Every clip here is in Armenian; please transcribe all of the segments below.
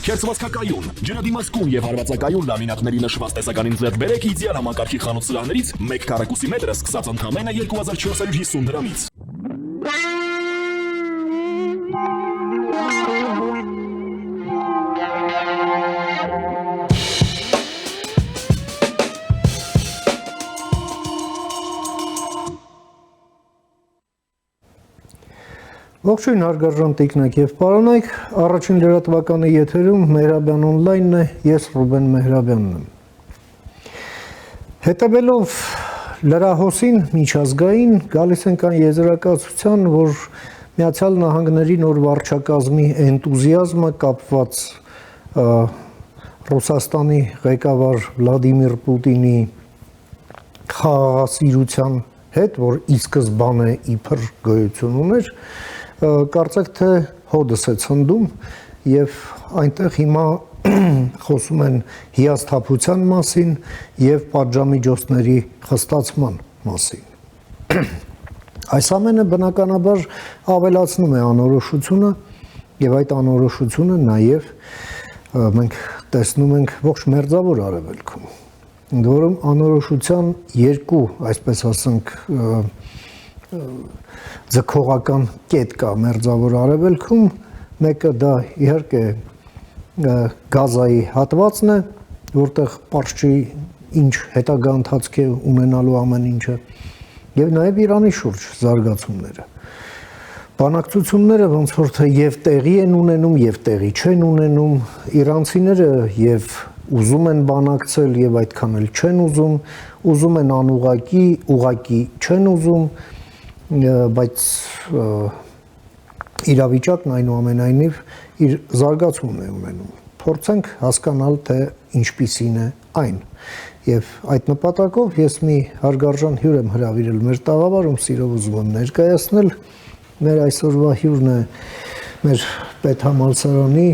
Քերծվածքակայուն, ջրադիմացկուն եւ հարվածակայուն լամինատների նշված տեսականին ձեռք բերեք իդեալ համակարգի խանութ սրահներից 1 քառակուսի մետրը սկսած ընդամենը 2450 դրամից։ Ողջույն հարգարժան տիկնակ եւ պարոնայք, առաջին լրատվականի եթերում Մեհրաբյան on-line-ն է, ես Ռուբեն Մեհրաբյանն եմ։ Հետևելով լրահոսին միջազգային գալիս ենք այն եզրակացության, որ Միացյալ Նահանգների նոր վարչակազմի էնտուզիազմը կապված Ռուսաստանի ղեկավար Վլադիմիր Պուտինի խաղաղասիրության հետ, որ ի սկզբանե իբր գոյություն ուներ, կարծեք թե հոդս է ցնդում եւ այնտեղ հիմա խոսում են հիասթափության մասին եւ պատժամիջոցների խստացման մասին։ Այս ամենը բնականաբար ավելացնում է անորոշությունը եւ այդ անորոշությունը նաեւ մենք տեսնում ենք ողջ մերձավոր արևելքում, ընդ որում անորոշության երկու, այսպես ասենք, ձգողական կետ կա մերձավոր արևելքում, մեկը դա իհարկե Գազայի հատվածն է, որտեղ պարզ չի ինչ հետագա ընթացք է ունենալու ամեն ինչը, եւ նաեւ Իրանի շուրջ զարգացումները։ Բանակցությունները ոնց որ թե եւ տեղի են ունենում, եւ տեղի չեն ունենում, իրանցիները եւ ուզում են բանակցել եւ այդքան էլ չեն ուզում են անուղակի, ուղակի չեն ուզում, բայց իրավիճակն այնուամենայնիվ իր զարգացումն է ունենում։ Փորձենք հասկանալ, թե ինչպիսին է այն։ Եվ այդ նպատակով ես մի հարգարժան հյուր եմ հրավիրել մեր տաղավարում, սիրով ուզում եմ ներկայացնել։ Մեր այսօրվա հյուրն է մեր պետհամալսարանի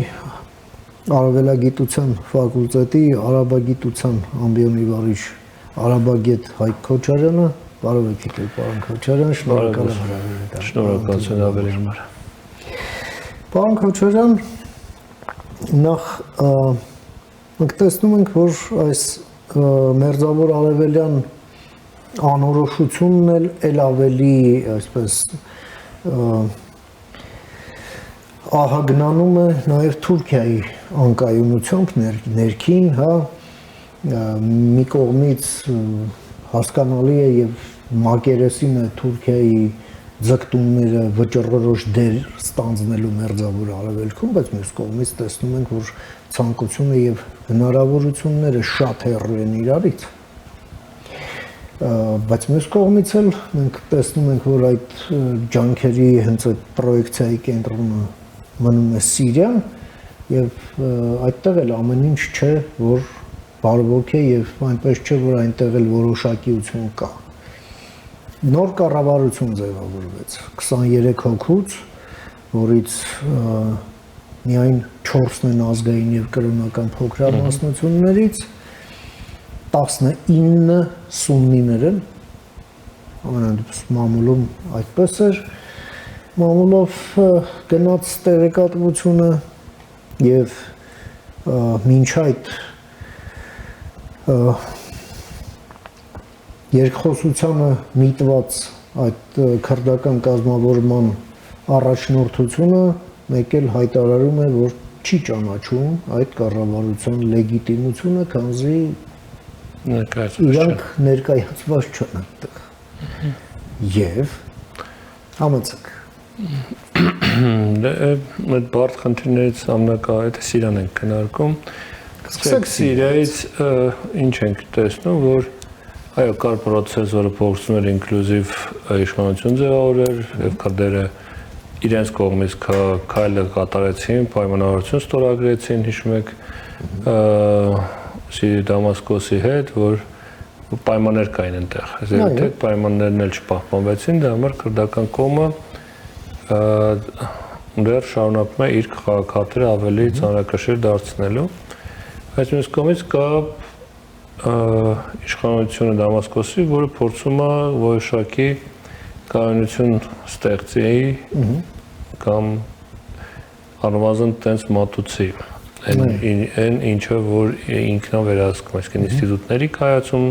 Արևելագիտության ֆակուլտետի արաբագիտության ամբիոնի վարիչ արաբագետ Հայկ Քոչարյանը, բարև եկեք պարոն Քոչարյան, շնորհակալ եմ հրավիրել։ Շնորհակալություն ավելի համար։ Պարոն Քոչարյան, նախ մենք տեսնում ենք, որ այս մերձավոր արևելյան անորոշությունն էլ ավելի, այսպես ահագնանում է նաև Թուրքիայի անկայունությամբ ներքին, հա, մի կողմից հասկանալի է եւ մակերեսին է Թուրքիայի ձգտումները վճռորոշ դեր ստանձնելու մերձավոր արևելքում, բայց մյուս կողմից տեսնում ենք, որ ցանկությունը եւ հնարավորությունները շատ հեռու են իրարից։ Բայց մյուս կողմից էլ մենք տեսնում ենք, որ այդ ջանքերի հենց այդ պրոյեկցիայի կենտրոնը մնում է Սիրիան եւ այդտեղ էլ ամեն ինչ չէ, որ բարվոք է եւ այնպես չէ, որ այնտեղ էլ որոշակիություն կա։ Նոր կառավարություն ձևավորվեց 23 հոգուց, որից միայն 4-ն են ազգային եւ կրոնական փոքրամասնություններից, 19 սուննիներ են, ամենանդեպս մամուլում այդպես էր, մամուլով գնաց տեղեկատվությունը եւ մինչ այդ երկխոսությանը միտված այդ քրդական կազմավորման առաջնորդությունը մեկ էլ հայտարարում է, որ չի ճանաչում այդ կառավարության լեգիտիմությունը, քանզի իրանք ներկայացված չեն այդտեղ։ Եվ համեցեք։ Այդ բարդ խնդիրներից ամենակարևորը Սիրիան ենք քննարկում։ Սկսենք Սիրիայից, ինչ ենք տեսնում, որ այո, կար պրոցես, որը փորձում էր ինկլյուզիվ իշխանություն ձևավորել, եւ քրդերը իրենց կողմից քայլը կատարեցին, պայմանավորություն ստորագրեցին, հիշում եք, Սիրիայի Դամասկոսի հետ, որ պայմաններ կային այնտեղ։ Այսինքն պայմաններն էլ չպահպանվեցին, դա համար քրդական կողմը դեռ շարունակում է իր քաղաքացիները ավելի ծանրակշիռ դարձնելու, բայց մյուս կողմից կա իշխանությունը Դամասկոսի, որը փորձում է որոշակի կայունություն ստեղծի կամ առնվազն տենց մատուցի։ Այն ինչը որ ինքնավերահսկում, այսինքն ինստիտուտների կայացում,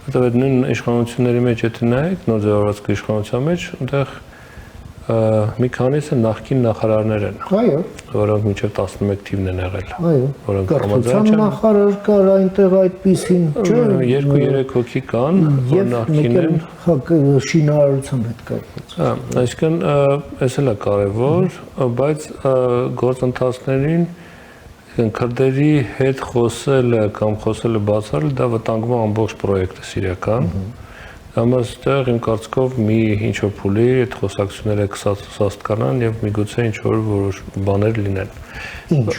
որտեղ այդ նույն իշխանությունների մեջ եթե նայեք, նոր ձևավորված իշխանության մեջ, այնտեղ մի քանիսը նախկին նախարարներ են։ Այո։ Որոնք մինչև 11 թիվն են եղել։ Այո։ Որոնք կրթության նախարար կար այնտեղ այդպիսին, չէ՞։ 2-3 հոգի կան, որ նախկին են։ Շինարարության հետ կապված։ Այսինքն էս էլ է կարևոր, բայց գործընթացներին քրդերի հետ խոսելը կամ խոսելը բացառել դա վտանգում է ամբողջ պրոյեկտը սիրիական։ Համար ստեղ իմ կարծիքով մի ինչ-որ փուլի այդ խոսակցությունները կսաստկանան եւ միգուցե ինչ-որ որոշ բաներ լինեն։ Ինչ։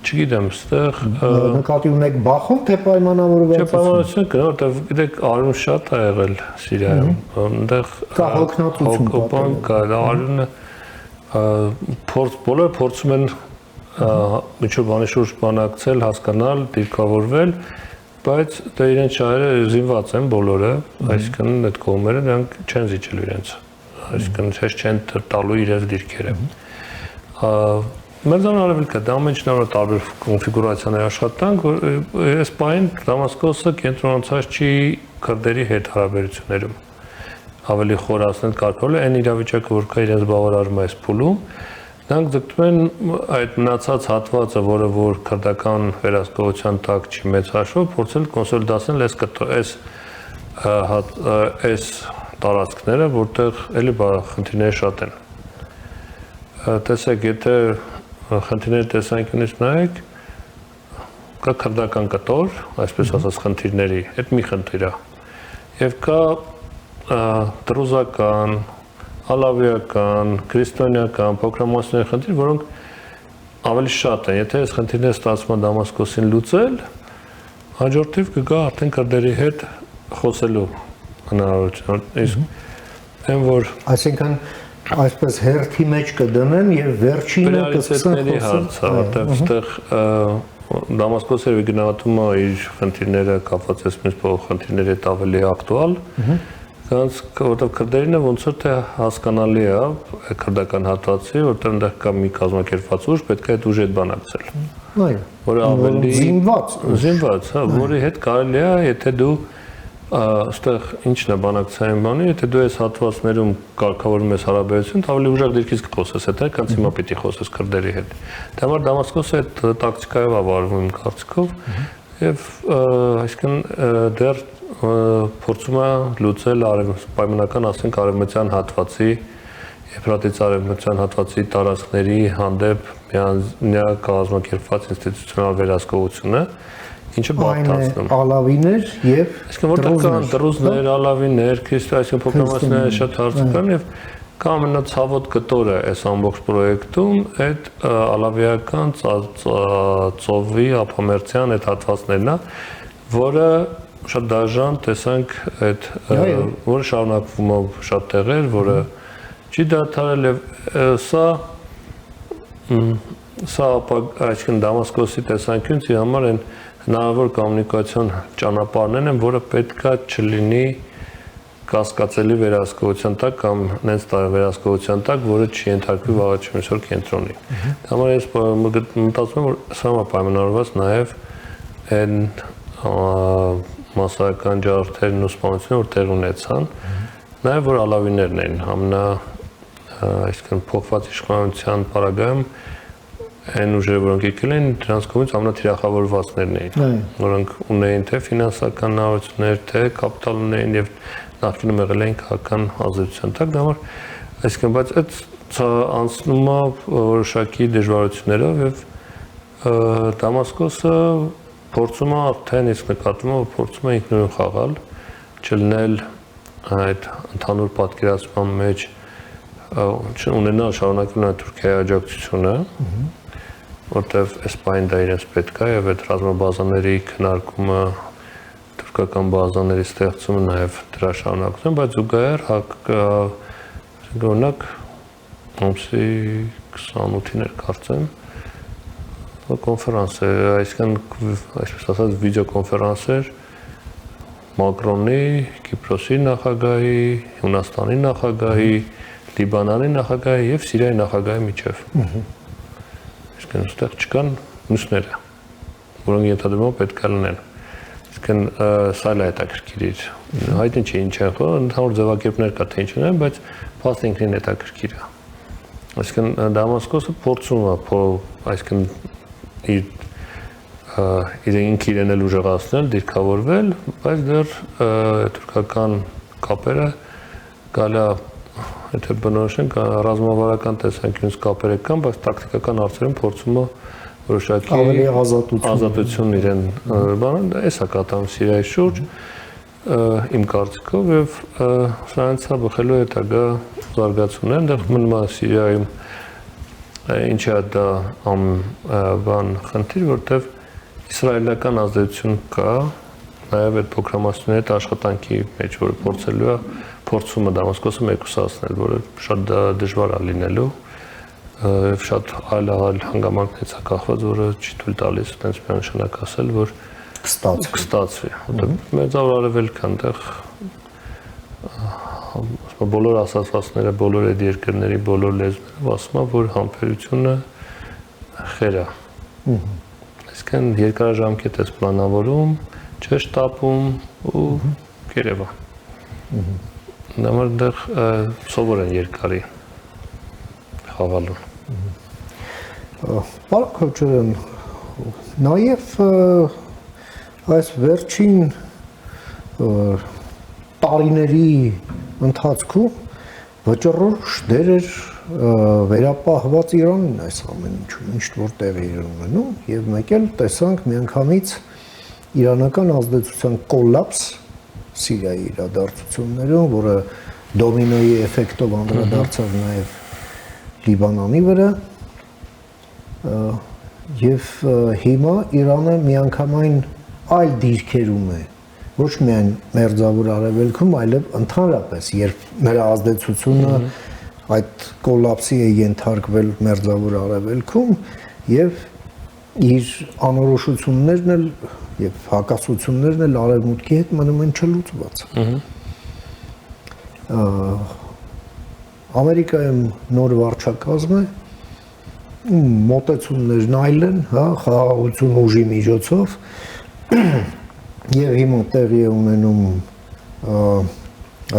Չգիտեմ, ստեղ նկատի ունեք բախում թե պայմանավորվածություն։ Չէ, պայմանավորվածություն կա, որտեղ գիտեք արյուն շատ է եղել Սիրիայում։ Այնտեղ կա հոգնածություն կա, արյունը բոլորը փորձում են ինչ-որ բանի շուրջ բանակցել, հասկանալ, դիրքավորվել, բայց դա իրենց շահերը զինված են բոլորը, այսինքն այդ կողմերը նրանք չեն զիջել իրենց, այսինքն հեշտ չեն տալու իրենց դիրքերը։ Մերձավոր Արևելքը դա ամեն ինչն է տարբեր կոնֆիգուրացիաների աշխատանք, որ այս պահին Դամասկոսը կենտրոնացած չի քրդերի հետ հարաբերություններում։ Ավելի խորացնել կարգավորել այն իրավիճակը, որ կա իրենց բավարարում այս փուլում, նրանք ձգտում են այդ մնացած հատվածը, որը որ քրդական վերահսկողության տակ չի մեծ հաշվով, փորձել կոնսոլիդացնել այս տարածքները, որտեղ էլի խնդիրները շատ են։ Տեսեք, եթե խնդիրների տեսանկյունից նայեք, կա քրդական կտոր, այսպես ասած խնդիրների, այդ մի խնդիր է։ Եվ կա դրուզական, ալավիական, քրիստոնեական, փոքրամասնային խնդիր, որոնք ավելի շատ են։ Եթե այս խնդիրները ստացվում է Դամասկոսին լուծել, հաջորդիվ կգա արդեն քրդերի հետ խոսելու հնարավորություն։ Իսկ այն որ այսինքն այսպես հերթի մեջ կդնեն եւ վերջինը կսկսեն հարցը, որտեղ այստեղ Դամասկոսը գնահատում է իր խնդիրները կապված այսպես խնդիրների հետ ավելի ակտուալ, որտեղ քրդերինը ոնց որ թե հասկանալի է քրդական հատվածի, որտեղ այնտեղ կա մի կազմակերպված ուժ, պետք է այդ ուժի հետ բանակցել։ Այո։ Որը ավելի զինված, հա, որի հետ կարելի է, եթե դու այստեղ ինչն է բանակցային բանը, եթե դու այս հատվածներում կարգավորում ես հարաբերություն, ավելի ուժեղ դիրքից կխոսես, հետո կանց հիմա պիտի խոսես քրդերի հետ։ Դա համար Դամասկոսը այդ տակտիկայով է վարվում իմ կարծիքով, եւ այսինքն դեռ փորձում է լուծել պայմանական ասենք արևմտյան հատվածի, Եփրատից արևմտյան հատվածի տարածքների հանդեպ միանձնյա կազմակերպված ինստիտուցիոնալ վերահսկողությունը, ինչը բարդացնում է ալավիներ եւ այսինքն որտեղ կան դրուզներ, ալավիներ, քրիստոնեական փոքրամասններ շատ հարցեր կան եւ կա ամենացավոտ կտորը այս ամբողջ պրոյեկտում այդ ալավիական ծովի ափամերձյան այդ հատվածներն է, որը շատ դաժան տեսանք այդ որը շարունակվում է շատ տեղեր, որը չի դադարել եւ սա այսինքն Դամասկոսի տեսանկյունից համար են հնարավոր կոմունիկացիոն ճանապարհներն են, որը պետքա չլինի կասկածելի վերահսկողության տակ կամ նենց վերահսկողության տակ, որը չի ենթարկվի վաղաչի այսօր կենտրոնի։ Դա համար ես մտածում եմ, որ սա պայմանավորված նաև այն մասսայական ջարդերն ու սպանությունները, որ տեղ ունեցան, նաև որ ալավիներն են այսինքն փոխված իշխանության պարագայում այն ուժերը, որոնք եկել են, դրանց կողմից ամենաթիրախավորվածներն էին, որոնք ունեին թե ֆինանսական հնարավորություններ, թե կապիտալ ունեին եւ նախկինում եղել էին քաղաքական ազդեցության տակ, դա համար այսինքն բայց այդ անցնում է որոշակի դժվարություններով եւ Դամասկոսը փորձում է արդեն իսկ նկատվում է, փորձում է ինքնուրույն խաղալ, չլինել այդ ընդհանուր պատկերացման մեջ ունենալ շարունակել Թուրքիայի աջակցությունը, որտեղ այս պահին դա իրենց պետք է եւ այդ ռազմաբազաների քննարկումը, թուրքական բազաների ստեղծումը նաեւ դրա շարունակություն, բայց զուգահեռ օրինակ ամսի 28-ին էր կարծեմ կոնֆերանս է, այսինքն այսպես ասած վիդեոկոնֆերանս էր Մակրոնի, Կիպրոսի նախագահի, Հունաստանի նախագահի, Լիբանանի նախագահի եւ Սիրիայի նախագահի միջև։ Այսինքն այստեղ չկան մյուսները, որոնք ենթադրվում պետք է լինեն։ Իսկ սա էլ է հետաքրքիր իր հայտնի չի ինչ են խորը, ընդհանուր ձևակերպներ կա թե ինչ են, բայց փաստը ինքնին հետաքրքիր է։ Այսինքն Դամասկոսը փորձում է, այսինքն իր ինքը իրեն էլ ուժեղացնել, դիրքավորվել, բայց դեռ թուրքական կապերը գալա, եթե բնորոշենք ռազմավարական տեսանկյունից կապերը կան, բայց տակտիկական հարցերում փորձում է որոշակի ավելի ազատություն իրեն բանը, էսա կատարում Սիրիայի շուրջ իմ կարծիքով եւ սրանց է բխելու հետագա զարգացումներ, դեռ մնում է Սիրիայում ինչի է դա բան խնդիր, որտեվ իսրայելական ազդեցություն կա, նաև այդ փոքրամասնությունների հետ աշխատանքի մեջ, որը փորձում է Դամասկոսը մեկուսացնել, որը շատ դժվար է լինելու եւ շատ այլ հանգամանքներից է կախված, որը չի թույլ տալիս այդպես միանշանակ ասել, որ կստացվի։ Մեծավոր արևելք այնտեղ բոլոր ասացվածները, բոլոր այդ երկրների բոլոր լեզուներով ասում են, որ համբերությունը խեր է։ Այսինքն երկարաժամկետ է պլանավորում, չէ շտապում ու կերևա։ Նամար դեռ սովոր են երկարի խաղալուն։ Պարոն Քոչարյան, նաև այս վերջին տարիների ընթացքում վճռորոշ դեր էր վերապահված Իրանին այս ամեն ինչում, ինչ որ տեղի էր ունենում, եւ մեկ էլ տեսանք միանգամից իրանական ազդեցության կոլապս Սիրիայի իրադարձություններում, որը դոմինոյի էֆեկտով անդրադարձավ նաեւ Լիբանանի վրա, եւ հիմա Իրանը միանգամայն այլ դիրքերում է, ոչ միայն մերձավոր արևելքում, այլև ընդհանրապես, երբ նրա ազդեցությունը այդ կոլապսի է ենթարկվել մերձավոր արևելքում եւ իր անորոշություններն էլ եւ հակասություններն էլ արևմուտքի հետ մնում են չլուծված։ Ամերիկայում նոր վարչակազմ է, մոտեցումներն այլ են, հա, խաղաղություն ուժի միջոցով եւ հիմա տեղի է ունենում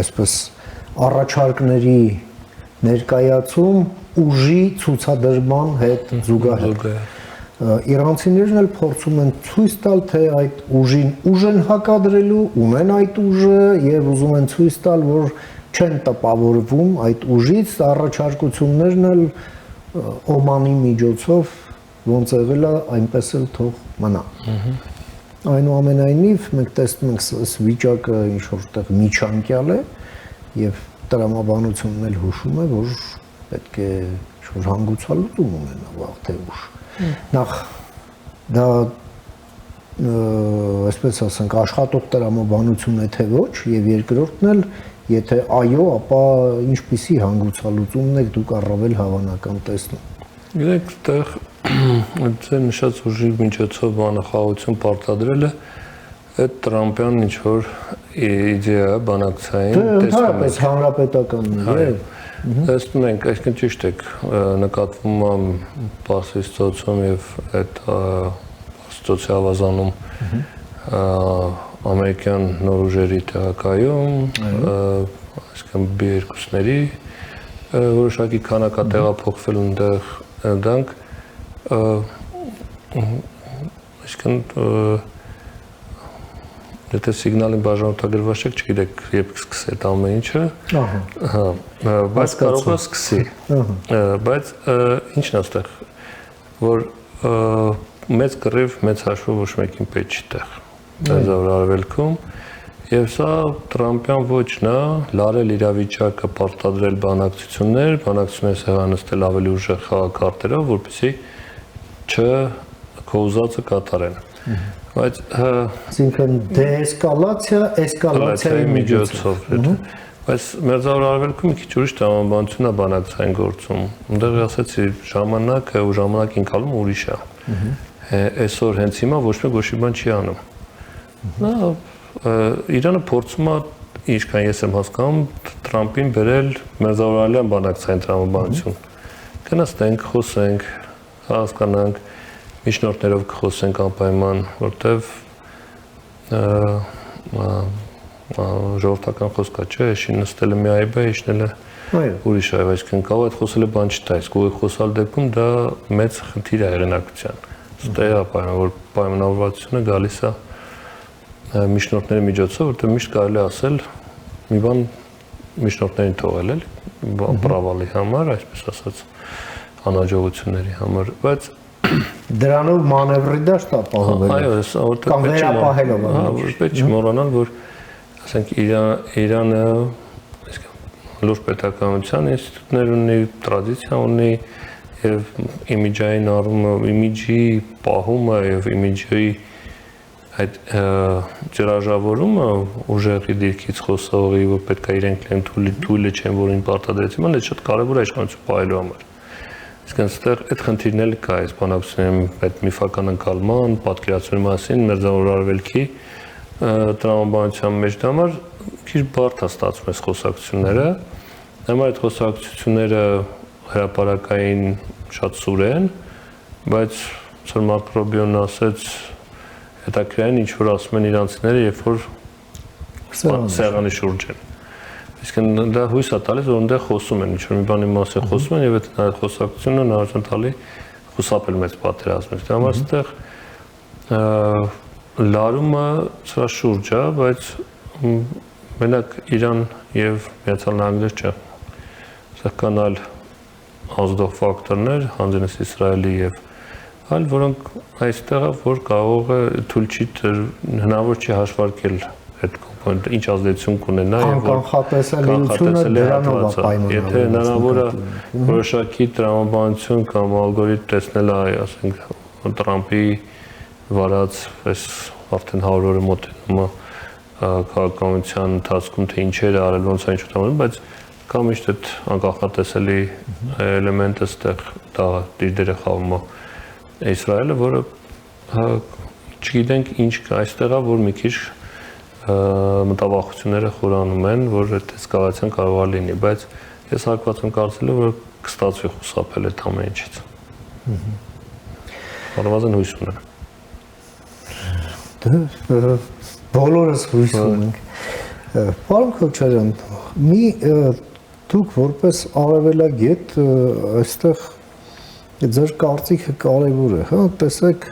այսպես առաջարկների ներկայացում ուժի ցուցադրման հետ զուգահեռ։ Իրանցիներն էլ փորձում են ցույց տալ, թե այդ ուժին ուժ են հակադրելու, ունեն այդ ուժը եւ ուզում են ցույց տալ, որ չեն տպավորվում այդ ուժից, առաջարկություններն էլ Օմանի միջոցով ոնց եղել է, այնպես էլ թող մնա։ Այնուամենայնիվ մենք տեսնում ենք այս վիճակը ինչ որտեղ միջանկյալ է եւ տրամաբանությունն էլ հուշում է, որ պետք է ինչ-որ հանգուցալուծում ունենա վաղ թե ուշ։ Նախ դա այսպես ասենք աշխատող տրամաբանություն է թե ոչ եւ երկրորդն էլ եթե այո, ապա ինչպիսի հանգուցալուծումն եք դուք առավել հավանական տեսնում։ Գիտեք, այդտեղ ձեր նշած ուժի միջոցով բանախաղություն պարտադրելը այդ Տրամպյան ինչ որ իդեա է բանակցային ընդհանրապես հանրապետականն է։ Տեսնում ենք, այսինքն ճիշտ եք, նկատվում է Պարսից ծոցում եւ այդ ծոցի ավազանում ամերիկյան նոր ուժերի տեղակայում, այսինքն B2-ների որոշակի քանակա տեղափոխվել այնտեղ դրանք այսինքն եթե սիգնալին բաժանորդագրված չեք, չգիտեք, երբ կսկսի այդ ամեն ինչը, բայց կարող է սկսի, բայց ինչն է այստեղ, որ մեծ կռիվ, մեծ հաշվով ոչ մեկին պետք չի տեղ, մերձավոր արևելքում, եւ սա Տրամպյան ոչն է, լարել իրավիճակը, պարտադրել բանակցություններ սեղանստել ավելի ուժեղ խաղակարտերով, որպեսզի քո ուզածը կատարեն։ Բայց այսինքն դեէսկալացիա, էսկալացիայի միջոցով։ Բայց մերձավոր արևելքում մի քիչ ուրիշ տրամաբանություն է բանակցային գործում։ Այնտեղ ասացի ժամանակը ու ժամանակին կալում ուրիշ է։ Այսօր հենց հիմա ոչ մեկ ոչի բան չի անում։ Իրանը փորձում է, ինչքան ես եմ հասկանում, Տրամպին բերել մերձավորարևելյան բանակցային տրամաբանություն։ Գնացնենք, խոսենք, հասկանանք, միջնորդներով կխոսենք անպայման, որտեվ ժողովրդական խոսքա չէ, էշին նստել է մի այբ է, իշնել է ուրիշ այբ, այսինքն կարող այդ խոսելը բան չտա, իսկ ուղիղ խոսալ դեպքում դա մեծ խնդիր է հեղինակության։ Ստե է պայման, որ պայմանավորվածությունը գալիս է միջնորդների միջոցով, որտեղ միշտ կարելի է ասել մի բան միջնորդներին թողել է, պրավալի համար, այսպես ասած, անհաջողությունների համար, բայց դրանով մանևրի դաշտ ապահովել։ Այո, կամ վերապահելով։ Պետք չի մոռանալ, որ ասենք Իրանը լուրջ պետականության ինստիտուտներ ունի, տրադիցիա ունի եւ իմիջային առումով, իմիջի պահումը եւ իմիջի այդ ջրաժավորումը ուժեղի դիրքից խոսողի, որ պետք է իրենք լեն թույլը չեն, որին պարտադրեցին, այդ շատ կարեւոր է իշխանություն պահելու համար։ Իսկ այստեղ այդ խնդիրն էլ կա, այս բանակցությունում այդ միֆական ընկալման, պատկերացումի մասին, մերձավոր արևելքի տրամաբանության մեջ համար քիչ բարդ է ստացվում այս խոսակցությունները, համար այդ խոսակցությունները հրապարակային շատ սուր են, բայց Սր Մարկ Ռոբիոն ասեց հետաքրքրային ինչ որ ասում են իրանցիները, երբ որ սեղանի շուրջ են։ Իսկ դա հույս է տալիս, որ այնտեղ խոսում են, ինչ որ մի բանի մասին խոսում են եւ այդ խոսակցությունը հնարավորություն տալի խուսափել մեծ պատերազմից։ Դա համար այստեղ լարումը սրա շուրջ է, բայց մենակ Իրան եւ Միացյալ Նահանգներ չէ։ Սա կան այլ ազդող ֆակտորներ, հանձնես Իսրայելի եւ այլ, որոնք այստեղ որ կարող է թույլ չի հնարավոր չի հաշվարկել այդ կոմպոնենտը, ինչ ազդեցություն կունենա եւ կանխատեսելիությունը դրանով է պայմանավորված։ Եթե հնարավոր է որոշակի տրամաբանություն կամ ալգորիթմ տեսնել, ասենք Տրամպի վարած այս արդեն 100 օրը մոտենումը քաղաքականության ընթացքում թե ինչեր է արել, ոնց է ինչ ուտանում, բայց կա միշտ այդ անկախատեսելի էլեմենտը ստեղ դա դիրդեր է խաղում Իսրայելը, որը չգիտենք ինչ կա այստեղ, որ մի քիչ մտավախությունները խորանում են, որ այդ էսկալացիան կարող է լինի, բայց ես հակված եմ կարծելու, որ կստացվի խուսափել այդ ամեն ինչից։ Առնվազն հույս ունեմ։ Բոլորս հույս ունենք։ Պարոն Քոչարյան, դուք որպես արևելագետ այստեղ ձեր կարծիքը կարևոր է, հա, տեսեք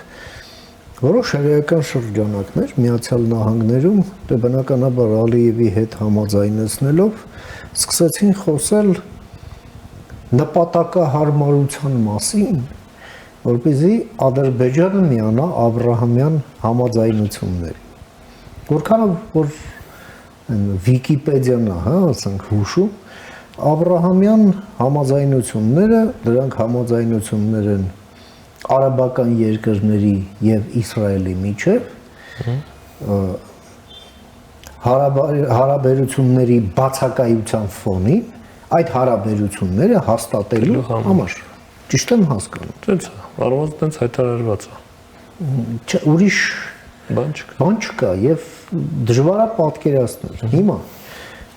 որոշ հերեական շրջանակներ Միացյալ Նահանգներում դե բնականաբար Ալիևի հետ համաձայնեցնելով սկսեցին խոսել նպատակահարմարության մասին, որպեսզի Ադրբեջանը միանա Աբրահամյան համաձայնությունների։ Որքանով որ Վիկիպեդիան է, հա, ասենք հուշում, Աբրահամյան համաձայնությունները, դրանք համաձայնություններ են արաբական երկրների եւ Իսրայելի միջև հարաբերությունների բացակայության ֆոնին այդ հարաբերությունները հաստատելու համար։ Ճիշտ եմ հասկանում։ Տենց է, առնվազն տենց հայտարարված է։ Չէ, ուրիշ բան չկա եւ դժվար է պատկերացնել։ Հիմա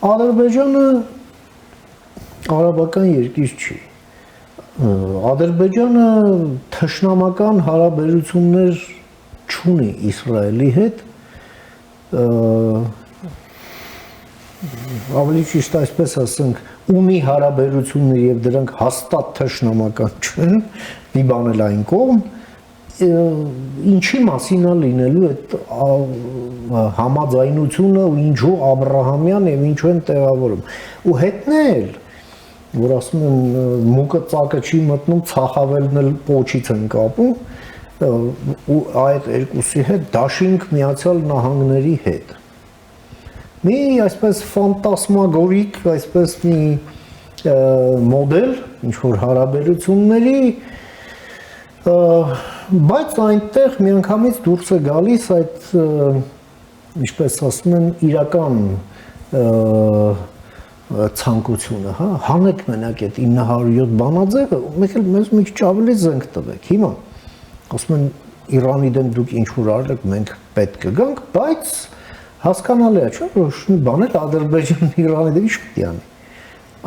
Ադրբեջանը արաբական երկիր չի։ Ադրբեջանը թշնամական հարաբերություններ չունի Իսրայելի հետ, ավելի ճիշտ այսպես ասենք, ունի հարաբերություններ եւ դրանք հաստատ թշնամական չեն, մի բան էլ այն կողմ, ինչի մասին է լինելու այդ համաձայնությունը ու ինչու Աբրահամյան եւ ինչու են տեղավորում։ Ու հետնել որ ասում են մուկը ծակը չի մտնում, ցախավելն էլ պոչից են կապում, ու այդ երկուսի հետ դաշինք Միացյալ Նահանգների հետ։ Մի այսպես ֆանտասմագորիկ, այսպես մի մոդել, ինչ որ հարաբերությունների, բայց այնտեղ միանգամից դուրս է գալիս այդ, ինչպես ասում են, իրական ցանկությունը, հա, հանեք մենակ այդ 907 բանաձևը, մեկ էլ մեզ մի քիչ ավելի զենք տվեք։ Հիմա ասում են Իրանի դեմ դուք ինչ որ արել եք, մենք պետք կգանք, բայց հասկանալի է, չէ՞, որ մի բան էլ Ադրբեջանը Իրանի դեմ ինչ պետք է անի։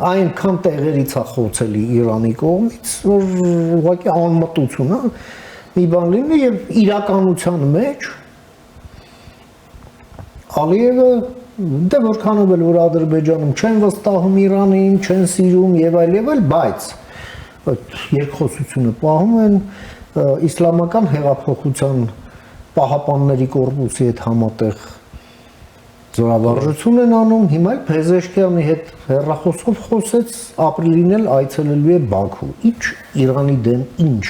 Այնքան տեղերից է խոցելի Իրանի կողմից, որ ուղղակի անմտություն է։ մի բան լինի եւ իրականության մեջ Ալիևը դե որքանով էլ որ Ադրբեջանում չեն վստահում Իրանին, չեն սիրում եւ այլ, բայց երկխոսությունը պահում են իսլամական հեղափոխության պահապանների կորպուսի հետ համատեղ զորավարժություն են անում, հիմա էլ Փեզեշքյանի հետ հեռախոսով խոսեց ապրիլին էլ այցելելու է Բաքու։ Ինչ Իրանի դեմ ինչ։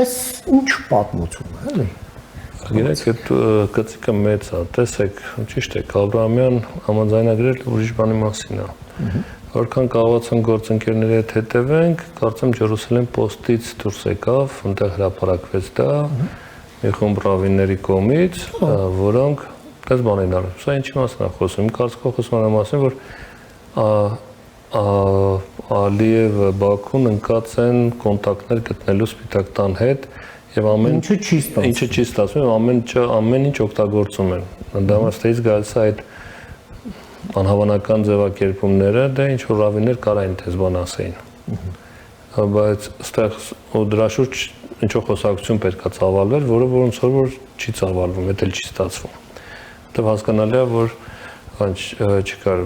Այս ինչ պատմություն է, էլի։ Գիտեք, այդ գծիկը մեծ է, տեսեք, ճիշտ է, Աբրահամյան համաձայնագրել ուրիշ բանի մասին է։ Որքան կարողացան գործընկերների հետ հետևենք, կարծեմ Ջերուսալեմ Պոստից դուրս եկավ, այնտեղ հրապարակվեց դա մի խումբ ռավինների կողմից, որոնք դες բան են արել։ Սա ինչի մասին է խոսում։ Կարծիքով խոսում են մասին, որ Ալիևը Բաքուն ընկած են կոնտակտներ գտնելու Սպիտակ տան հետ եւ ինչը չի ստացվում, ամեն ինչ օգտագործում են։ Դամաստից գալիս է այդ անհավանական ձևակերպումները, դե ինչ որ ռավիներ կարային դες բան ասեին։ Բայց այստեղ դրա շուրջ ինչ որ խոսակցություն պետք է ծավալվեր, որը ոնց որ չի ծավալվում, դա էլ չի ստացվում։ Դա հասկանալի է, որ չկար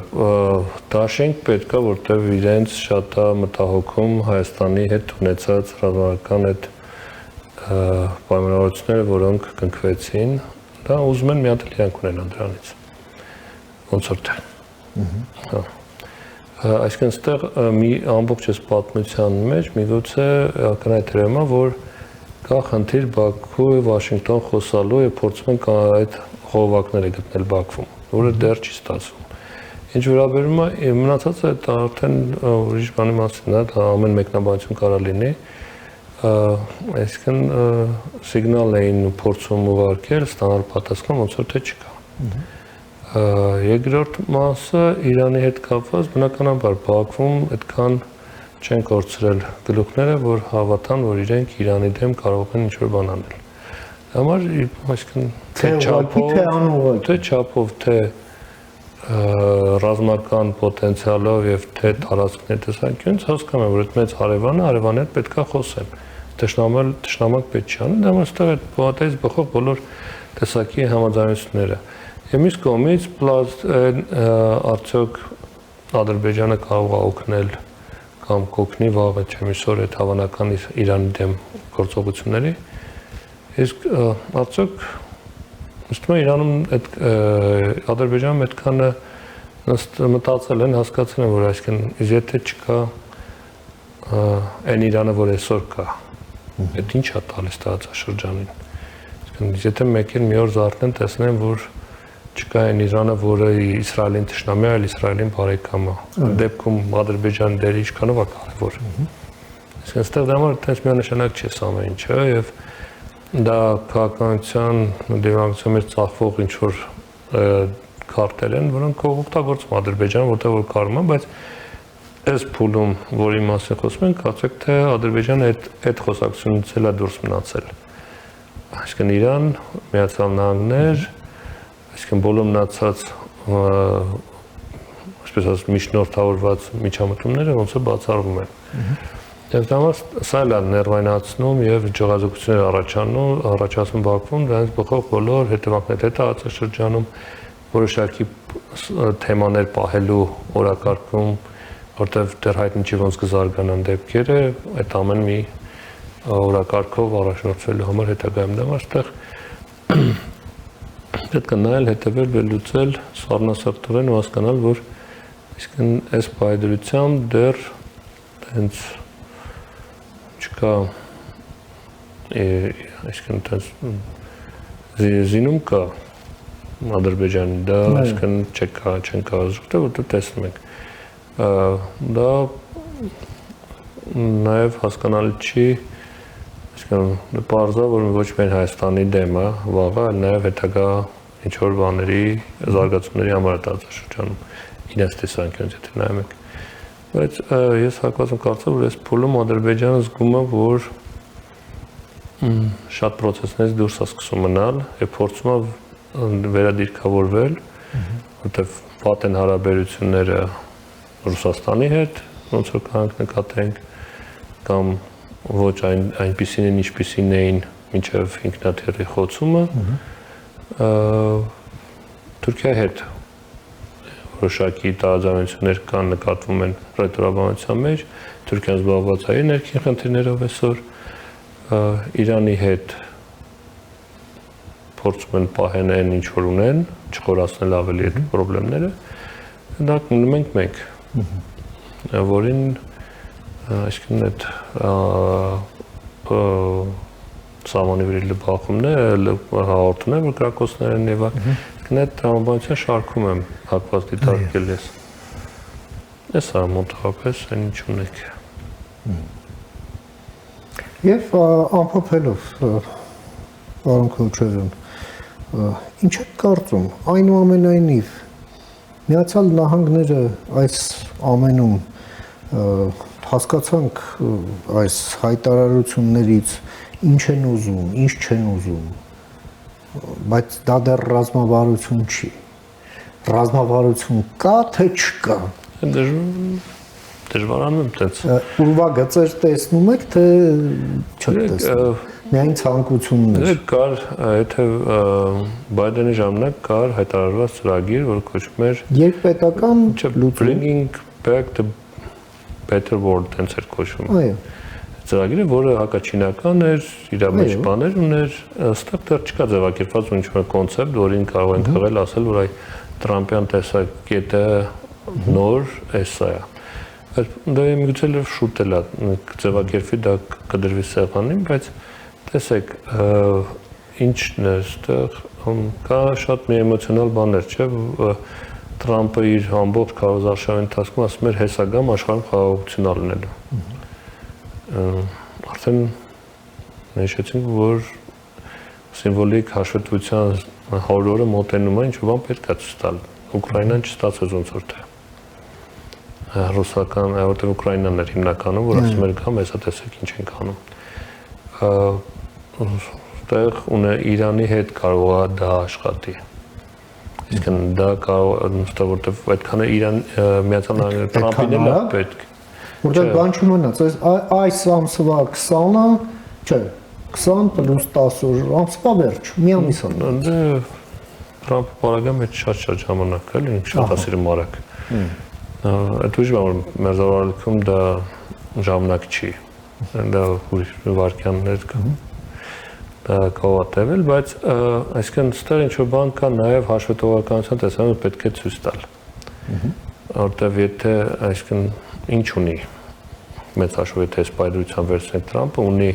դաշենք պետք է, որտեղ իրենց շատ է մտահոգում Հայաստանի հետ ունեցած ռազմական այդ պայմանավորությունները, որոնք կնքվեցին, դա ուզում են մի հատ իրանք ունենան դրանից։ Ոնց որ թե։ Այսինքն այստեղ մի ամբողջ այս պատմության մեջ միգուցե ակնհայտ երևում է, որ կա խնդիր Բաքու եւ Վաշինգտոն խոսալու եւ փորձում են այդ խողովակները գտնել Բաքվում, որը դեռ չի ստացվում։ Ինչ վերաբերում է մնացածը դա արդեն ուրիշ բանի մասին է, դա ամեն մեկնաբանություն կարա լինի, այսինքն սիգնալ էին փորձում ուղարկել, ստանալ պատասխան, ոնց որ թե չկա։ Երկրորդ մասը Իրանի հետ կապված բնականաբար Բաքվում այդքան չեն կորցրել գլուխները, որ հավատան, որ իրենք Իրանի դեմ կարող են ինչ-որ բան անել։ Համար այսինքն թե չափով, թե ռազմական պոտենցիալով եւ թե տարածքների տեսանկյունից հասկանում եմ, որ այդ մեծ հարևանը հետ պետք է խոսեն։ Տշնամակ պետք չի անել, դա այստեղ այդ բողատայից բխող բոլոր տեսակի համաձայնությունները։ Եվ մյուս կողմից արդյոք Ադրբեջանը կարող է օգնել կամ կօգնի վաղը չէ միսօր այդ հավանական Իրանի դեմ գործողությունների, իսկ արդյոք ըստ Իրանում այդ Ադրբեջանում այդքանը մտածել են, հասկացել են, որ այսինքն եթե չկա այն Իրանը, որ այսօր կա, այդ ինչ է տալիս տարածաշրջանին։ Այսինքն եթե մեկին մի օր զարթնեն, տեսնեն, որ չկա այն Իրանը, որը Իսրայելին թշնամի է, այլ Իսրայելին բարեկամ է։ Դեպքում Ադրբեջանի դերը ինչքանով է կարևոր։ Այսինքն այստեղ դա համար այդպես միանշանակ չի ամեն ինչը եւ դա քաղաքականության դիմակայության մեջ ծախվող ինչ որ քարտեր են, որոնք օգտագործում Ադրբեջանը, որտեղ որ կարում է, բայց այս փուլում, որի մասին խոսում ենք, կարծեք թե Ադրբեջանը այդ խոսակցությունից էլ է դուրս մնացել։ Այսինքն Իրան, Միացյալ Նահանգներ, այսինքն բոլոր մնացած այսպես ասած միջնորդավորված միջամտումները ոնց է բացառվում են։ Եվ դա սա էլ է ներվայնացնում եւ ջղազուկություններ առաջացնում Բաքվում, դրանից բխող բոլոր հետևանքները թե տարածաշրջանում որոշակի թեմաներ պահելու օրակարգում, որտեղ դեռ հայտնի չի ոնց կզարգանան դեպքերը, այդ ամեն մի օրակարգով առաջնորդվելու համար հետագայում դա այստեղ պետք է նայել, հետևել, վերլուծել, սառնասրտորեն ու հասկանալ, որ իսկն այս պայդրությամբ դեռ հենց չկա այսինքն զինում կա Ադրբեջանի, դա այսինքն չեն կարող զուգտել, որտեղ տեսնում եք։ Դա նաև հասկանալի չի, այսինքն պարզա, որ ոչ միայն Հայաստանի դեմ է վաղը, այլ նաև հետագա ինչ-որ բաների զարգացումների համար է տարածաշրջանում իրենց տեսանկյունից եթե նայում եք։ Բայց ես հակված եմ կարծեմ, որ այս փուլում Ադրբեջանը զգում է, որ շատ պրոցեսներից դուրս է սկսում մնալ եւ փորձում է վերադիրքավորվել, որտեղ վատ են հարաբերությունները Ռուսաստանի հետ, ոնց որ կանք նկատենք, կամ ոչ այնպիսին են, ինչպիսին էին մինչև ինքնաթիռի խոցումը, Թուրքիայի հետ որոշակի տարաձայնություններ կան, նկատվում են ռետորաբանության մեջ, Թուրքիան զբաղված է ներքին խնդիրներով այսօր, Իրանի հետ փորձում են պահեն այն ինչ որ ունեն, չխորացնել ավելի այդ խնդիրները, դա կննում ենք մենք, որին այսինքն այդ սահմանի վրա բախումները հաղորդում են, որ կրակոցներ են եւ այդ տրամաբանության շարքում եմ հակված դիտարկել ես։ Ես մոտավորապես այն ինչ ունեք։ Եվ ամփոփելով, պարոն Քոչարյան, ինչ եք կարծում, այնուամենայնիվ Միացյալ Նահանգները այս ամենում հասկացանք այս հայտարարություններից ինչ են ուզում, ինչ չեն ուզում, բայց դա դեռ ռազմավարություն չի։ Ռազմավարություն կա, թե չկա։ Դժվարանում եմ տենց։ Ուրվագծեր տեսնում եք, թե չեք տեսնում։ Միայն ցանկություններ։ Կար, եթե Բայդենի ժամանակ կար հայտարարված ծրագիր, որ կոչվում էր երկպետական Bringing Back the Better World, տենց էր կոչվում։ Այո։ Ծրագիրը, որը հակաչինական էր, իր մեջ բաներ ուներ, ըստեղ դեռ չկա ձևակերպված ինչ-որ կոնցեպտ, որին կարող ենք հղել ասել, որ այ Տրամպյան տեսակետը նոր էսա է։ Դա միգուցե լավ շուտ է ձևակերպվի, դա կդրվի սեղանին, բայց տեսեք, ինչն է այստեղ, կա շատ մի էմոցիոնալ բաներ, չէ՞, Տրամպը իր ամբողջ քարոզարշավի ընթացքում ասում էր հեսագամ աշխարհում խաղաղություն ալնելու։ Արդեն նշեցինք, որ սիմվոլիկ հաշվետվության 100 օրը մոտենում է, ինչ-որ բան պետք է ցույց տալ։ Ուկրաինան չստացեց ոնց որ թե։ Ռուսական, որտեղ Ուկրաինան էր հիմնականում, որ ասում էր գամ, հեսա տեսեք ինչ ենք անում։ Այդտեղ ունե Իրանի հետ կարող է դա աշխատի։ Իսկ դա կարող է, որտեղ այդքան է Իրան Միացյալ Նահանգները Տրամպին էլ պետք։ Որտեղ բան չմնաց, այս ամսվա 20-ը, չէ, 20 պլյուս 10 օր, ամսվա վերջ, մի ամիս է։ Դե Տրամպը բարագամ է շատ ժամանակ, էլի, շատ ասիրը մարակ։ Այդ ուժ որ մերձավորալքում դա ժամանակ չի, դա ուրիշ վարքյաններ կա, դա կարող է տևել, բայց այսինքն ստեղ ինչ-որ բան կա նաև հաշվետվողականության տեսանյութ պետք է ցույց տալ, որտեղ եթե այսինքն ինչ ունի մեծ հաշվով եթե սպայդրության վերցնենք Տրամպը ունի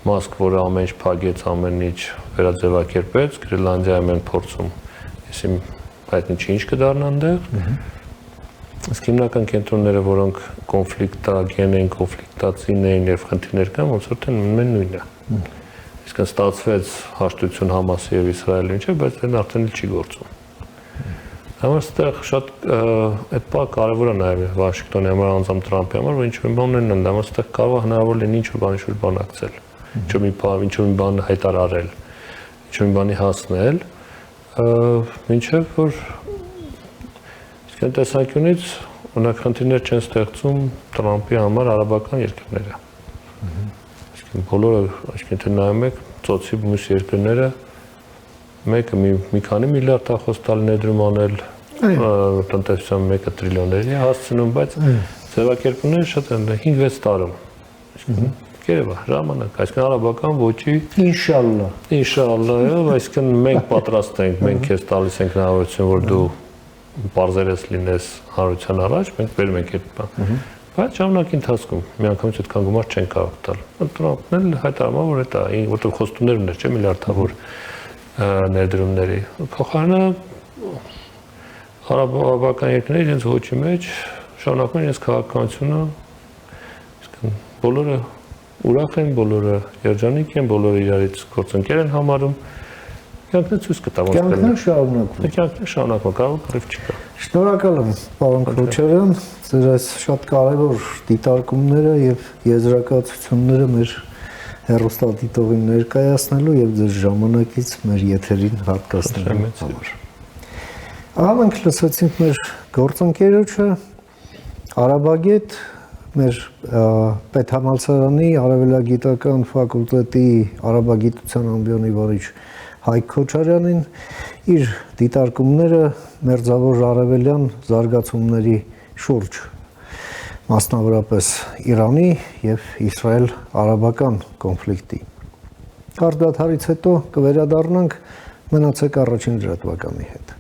Մասկ, որը ամեն ինչ փակեց, ամեն ինչ վերաձևակերպեց, Գրենլանդիայում են փորձում, այսին հայտնի չի ինչ կդառնա այնտեղ։ Իսկ հիմնական կենտրոնները, որոնք կոնֆլիկտագեն են, կոնֆլիկտացին են եւ խնդիրներ կան, ոնց որ թե մնում են նույնը։ Իսկ ստացվեց հաշտություն Համասի եւ Իսրայելի միջեւ, բայց դա արդեն չի գործում։ Համաստեղ շատ այդ բանը կարևոր է նաև Վաշինգտոնի համար, անձամբ Տրամպի համար, որ ինչ-որ բան ունեն, համաստեղ կարող է հնարավոր լինի ինչ-որ բան ակցել, ինչ-որ մի բան հայտարարել, ինչ-որ մի բանի հասնել, մինչև որ իսկ տեսանկյունից օրինակ խնդիրներ չեն ստեղծում Տրամպի համար արաբական երկրները։ Իսկ բոլորը, այսինքն թե նայում եք, ծոցի մյուս երկրները մեկը մի քանի միլիարդ ախոս տալ ներդրում անել տնտեսության 1 տրիլիոնների հասցնում, բայց ձևակերպումները շատ են 5-6 տարում։ Գերեվա, ժամանակ, այսինքն արաբական ոչի ինշալլահ, այսինքն մենք պատրաստ ենք, մենք քեզ տալիս ենք հնարավորություն, որ դու բարձրես լինես հանրության առաջ, մենք բերում ենք այդ բան։ Բայց ժամանակի ընթացքում միանգամից այդքան գումար չեն կարող տալ։ Տրամպն էլ հայտարարում որ դա որտեղ խոստումներ ուներ, չէ՞, միլիարդավոր ներդրումների։ Փոխարենը արաբական երկրները իրենց ոչի մեջ շարունակում են իրենց քաղաքականությունը, իսկ բոլորը ուրախ են, բոլորը երջանիկ են, բոլորը իրարից գործընկեր են համարում։ Կյանքն ցույց կտա ոնց է։ Կյանքն շարունակվում։ Կյանքն շարունակվում, կարող կռիվ չկա։ Շնորհակալ եմ, պարոն Քոչարյան, ձեր այս շատ կարևոր դիտարկումները եւ եզրակացությունները մեր հեռուստադիտողին ներկայացնելու եւ ձեր ժամանակից մեր եթերին հատկացնելու համար։ Ահա մենք լսեցինք մեր գործընկերոջը, արաբագետ, մեր պետհամալսարանի արևելագիտական ֆակուլտետի արաբագիտության ամբիոնի վարիչ Հայկ Քոչարյանին իր դիտարկումները մերձավոր արևելյան զարգացումների շուրջ, մասնավորապես Իրանի եւ Իսրայել-արաբական կոնֆլիկտի։ Կարդաթարից հետո կվերադառնանք, մնացեք առաջին լրատվականի հետ։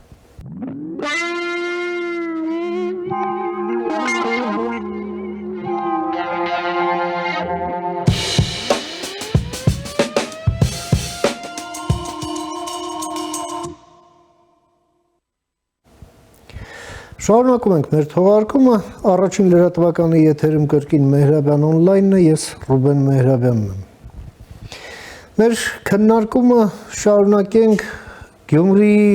Շարունակում ենք մեր թողարկումը, առաջին լրատվականի եթերում կրկին Մեհրաբյան օնլայնն է, ես Ռուբեն Մեհրաբյանն եմ։ Մեր քննարկումը շարունակենք Գյումրիի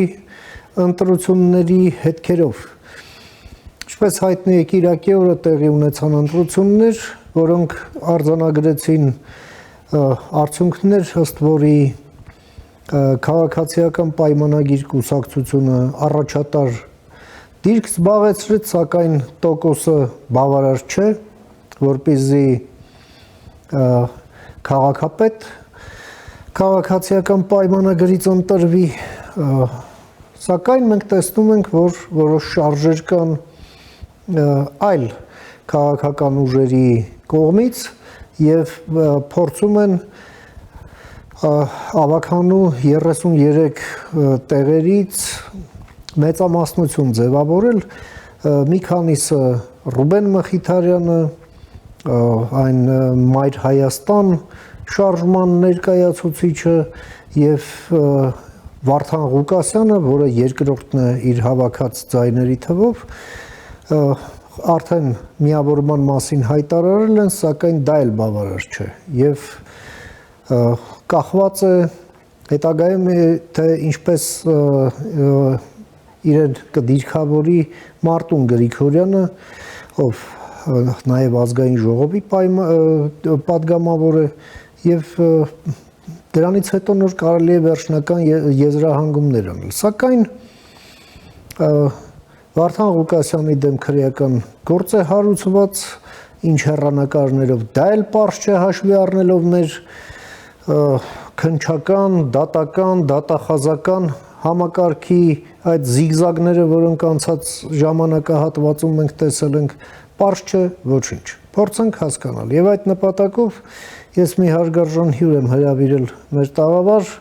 ընտրությունների հետքերով։ Ինչպես հայտնի է, կիրակի օրը տեղի ունեցան ընտրություններ, որոնք արձանագրեցին արդյունքներ, ըստ որի քաղաքացիական պայմանագիր կուսակցությունը առաջատար դիրք զբաղեցրեց, սակայն տոկոսը բավարար չէ, որպեսզի քաղաքապետ քաղաքացիական պայմանագրից ընտրվի, սակայն մենք տեսնում ենք, որ որոշ շարժեր կան այլ քաղաքական ուժերի կողմից եւ փորձում են ավականու 33 տեղերից մեծամասնություն ձևավորել, մի քանիսը Ռուբեն Մխիթարյանը, այն Մայր Հայաստան շարժման ներկայացուցիչը եւ Վարդան Ղուկասյանը, որը երկրորդն է իր հավաքած ձայների թվով, արդեն միավորման մասին հայտարարել են, սակայն դա էլ բավարար չէ եւ կախված է հետագայում թե ինչպես իրեն կդիրքավորի Մարտուն Գրիգորյանը, ով նաև ազգային ժողովի պատգամավոր է եւ դրանից հետո նոր կարելի է վերջնական եզրահանգումներ անել։ Սակայն Վարդան Ղուկասյանի դեմ քրեական գործ է հարուցված, ինչ հեռանկարներով, դա էլ պարզ չէ հաշվի առնելով մեր քնչական, դատական, դատախազական համակարգի այդ զիգզագները, որոնք անցած ժամանակահատվածում մենք տեսել ենք, պարզ չէ ոչինչ։ Փորձենք հասկանալ։ Եվ այդ նպատակով ես մի հարգարժան հյուր եմ հրավիրել մեր տաղավար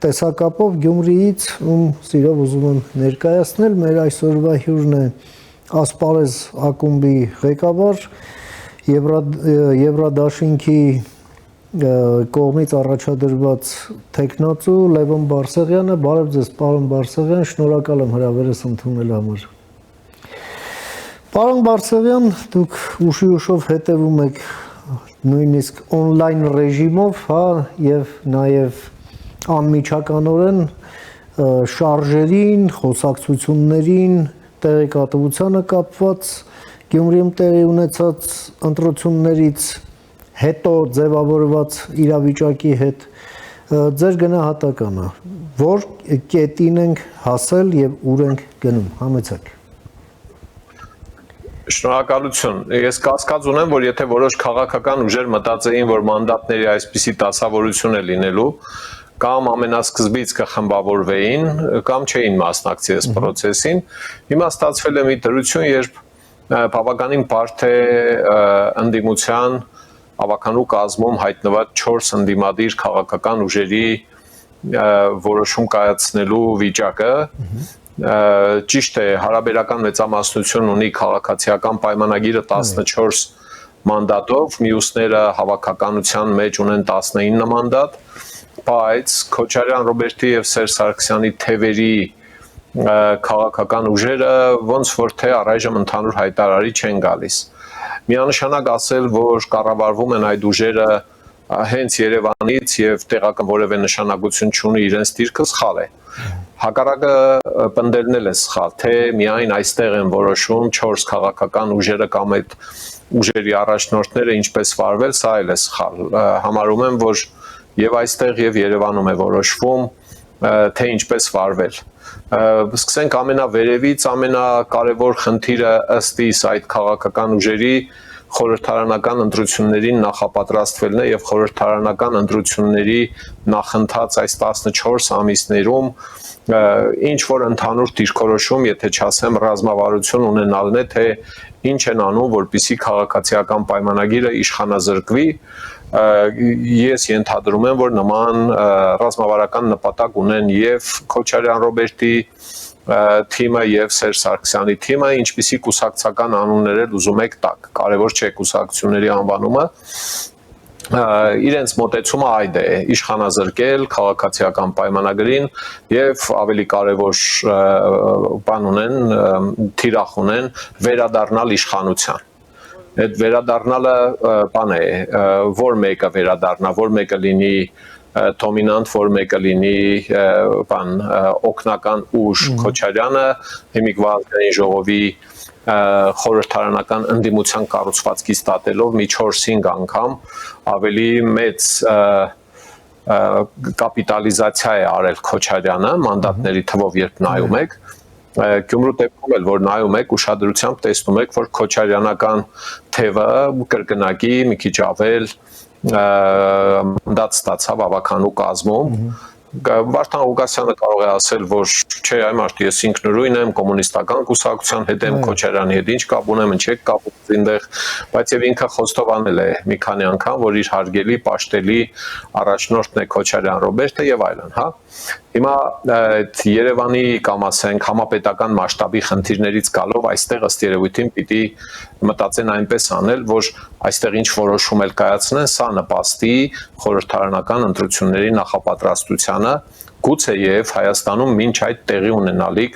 տեսակապով Գյումրիից, ում սիրով ուզում եմ ներկայացնել, մեր այսօրվա հյուրն է Ասպարեզ ակումբի ղեկավար, Եվրադաշինքի կողմից առաջադրված տեխնացու Լևոն Բարսեղյանը։ Բարև ձեզ, պարոն Բարսեղյան, շնորհակալ եմ հրավերս ընդունել համար։ Պարոն Բարսեղյան, դուք ուշի-ուշով հետևում եք նույնիսկ օնլայն ռեժիմով, հա, եւ նաեւ անմիջականորեն շարժերին, խոսակցություններին, տեղեկատվությանը կապված Գյումրիում տեղի ունեցած ընտրություններից հետո ձևավորված իրավիճակի հետ ձեր գնահատականը, որ կետին ենք հասել եւ ուր ենք գնում, համեցեք։ Շնորհակալություն։ Ես կասկած ունեմ, որ եթե որոշ քաղաքական ուժեր մտածեին, որ մանդատների այսպիսի դասավորություն է լինելու, կամ ամենասկզբից կխմբավորվեին, կամ չէին մասնակցի այս process-ին, հիմա ստացվել է մի դրություն, երբ բավականին բարդ է ընդդիմության ավականու կազմում հայտնված 4 ընդդիմադիր քաղաքական ուժերի որոշում կայացնելու վիճակը, ճիշտ է, հարաբերական մեծամասնություն ունի քաղաքացիական պայմանագիրը 14 մանդատով, մյուսները հավաքականության մեջ ունեն 19 մանդատ, բայց Քոչարյան Ռոբերտի եւ Սերժ Սարգսյանի թևերի քաղաքական ուժերը ոնց որ թե առայժմ ընդհանուր հայտարարի չեն գալիս։ Միանշանակ ասել, որ կառավարվում են այդ ուժերը հենց Երևանից եւ տեղական որևէ նշանակություն չունի իրենց դիրքը, սխալ է։ Հակառակը պնդելն է սխալ, թե միայն այստեղ են որոշում 4 քաղաքական ուժերը կամ այդ ուժերի առաջնորդները ինչպես վարվել, սա էլ է սխալ։ Համարում եմ, որ եւ այստեղ եւ Երևանում է որոշվում, թե ինչպես վարվել։ Սկսենք ամենավերևից, ամենակարևոր խնդիրը ըստ իս այդ քաղաքական ուժերի խորհրդարանական ընտրություններին նախապատրաստվելն է եւ խորհրդարանական ընտրությունների նախընթաց այս 14 ամիսներում ինչ որ ընդհանուր դիրքորոշում, եթե չասեմ ռազմավարություն ունենալն է, թե ինչ են անում, որպեսզի քաղաքացիական պայմանագիրը իշխանազրկվի, ես ենթադրում եմ, որ նման ռազմավարական նպատակ ունեն եւ Քոչարյան Ռոբերտի թիմը եւ Սերժ Սարգսյանի թիմը, ինչպիսի կուսակցական անուններ էլ ուզում եք տակ, կարևոր չէ կուսակցությունների անվանումը, իրենց մոտեցումը այդ է, իշխանազրկել քաղաքացիական պայմանագրին եւ ավելի կարևոր բան ունեն, թիրախ ունեն վերադառնալ իշխանության։ Այդ վերադառնալը բան է, որ մեկը վերադառնա, որ մեկը լինի դոմինանտ, որ մեկը լինի բան օգնական ուժ Քոչարյանը, Հիմիկվա ազգային ժողովի խորհրդարանական ընդդիմության կառուցվածքից ստատելով մի 4-5 անգամ ավելի մեծ կապիտալիզացիա է արել Քոչարյանը մանդատների թվով երբ նայում եք Գյումրու դեպքում էլ որ նայում եք ուշադրությամբ տեսնում եք որ Քոչարյանական թևը կրկնակի մի քիչ ավել մանդատ ստացավ ավականու կազմում Վարդան Ղուկասյանը կարող է ասել, որ չէ, այ մարդ ես ինքնուրույն եմ, կոմունիստական կուսակցության հետ եմ, Քոչարյանի հետ ինչ կապ ունեմ, չեք կապ այնտեղ, բայց եւ ինքը խոստովանել է մի քանի անգամ, որ իր հարգելի պաշտելի առաջնորդն է Քոչարյան Ռոբերտը եւ այլն, հա։ Հիմա այդ Երևանի կամ ասենք համապետական մասշտաբի խնդիրներից գալով այստեղ ըստ երևույթին պիտի մտածեն այնպես անել, որ այստեղ ինչ որոշում էլ կայացնեն, սա նպաստի խորհրդարանական ընտրությունների նախապատրաստությանը գուցեև Հայաստանում մինչ այդ տեղի ունենալիք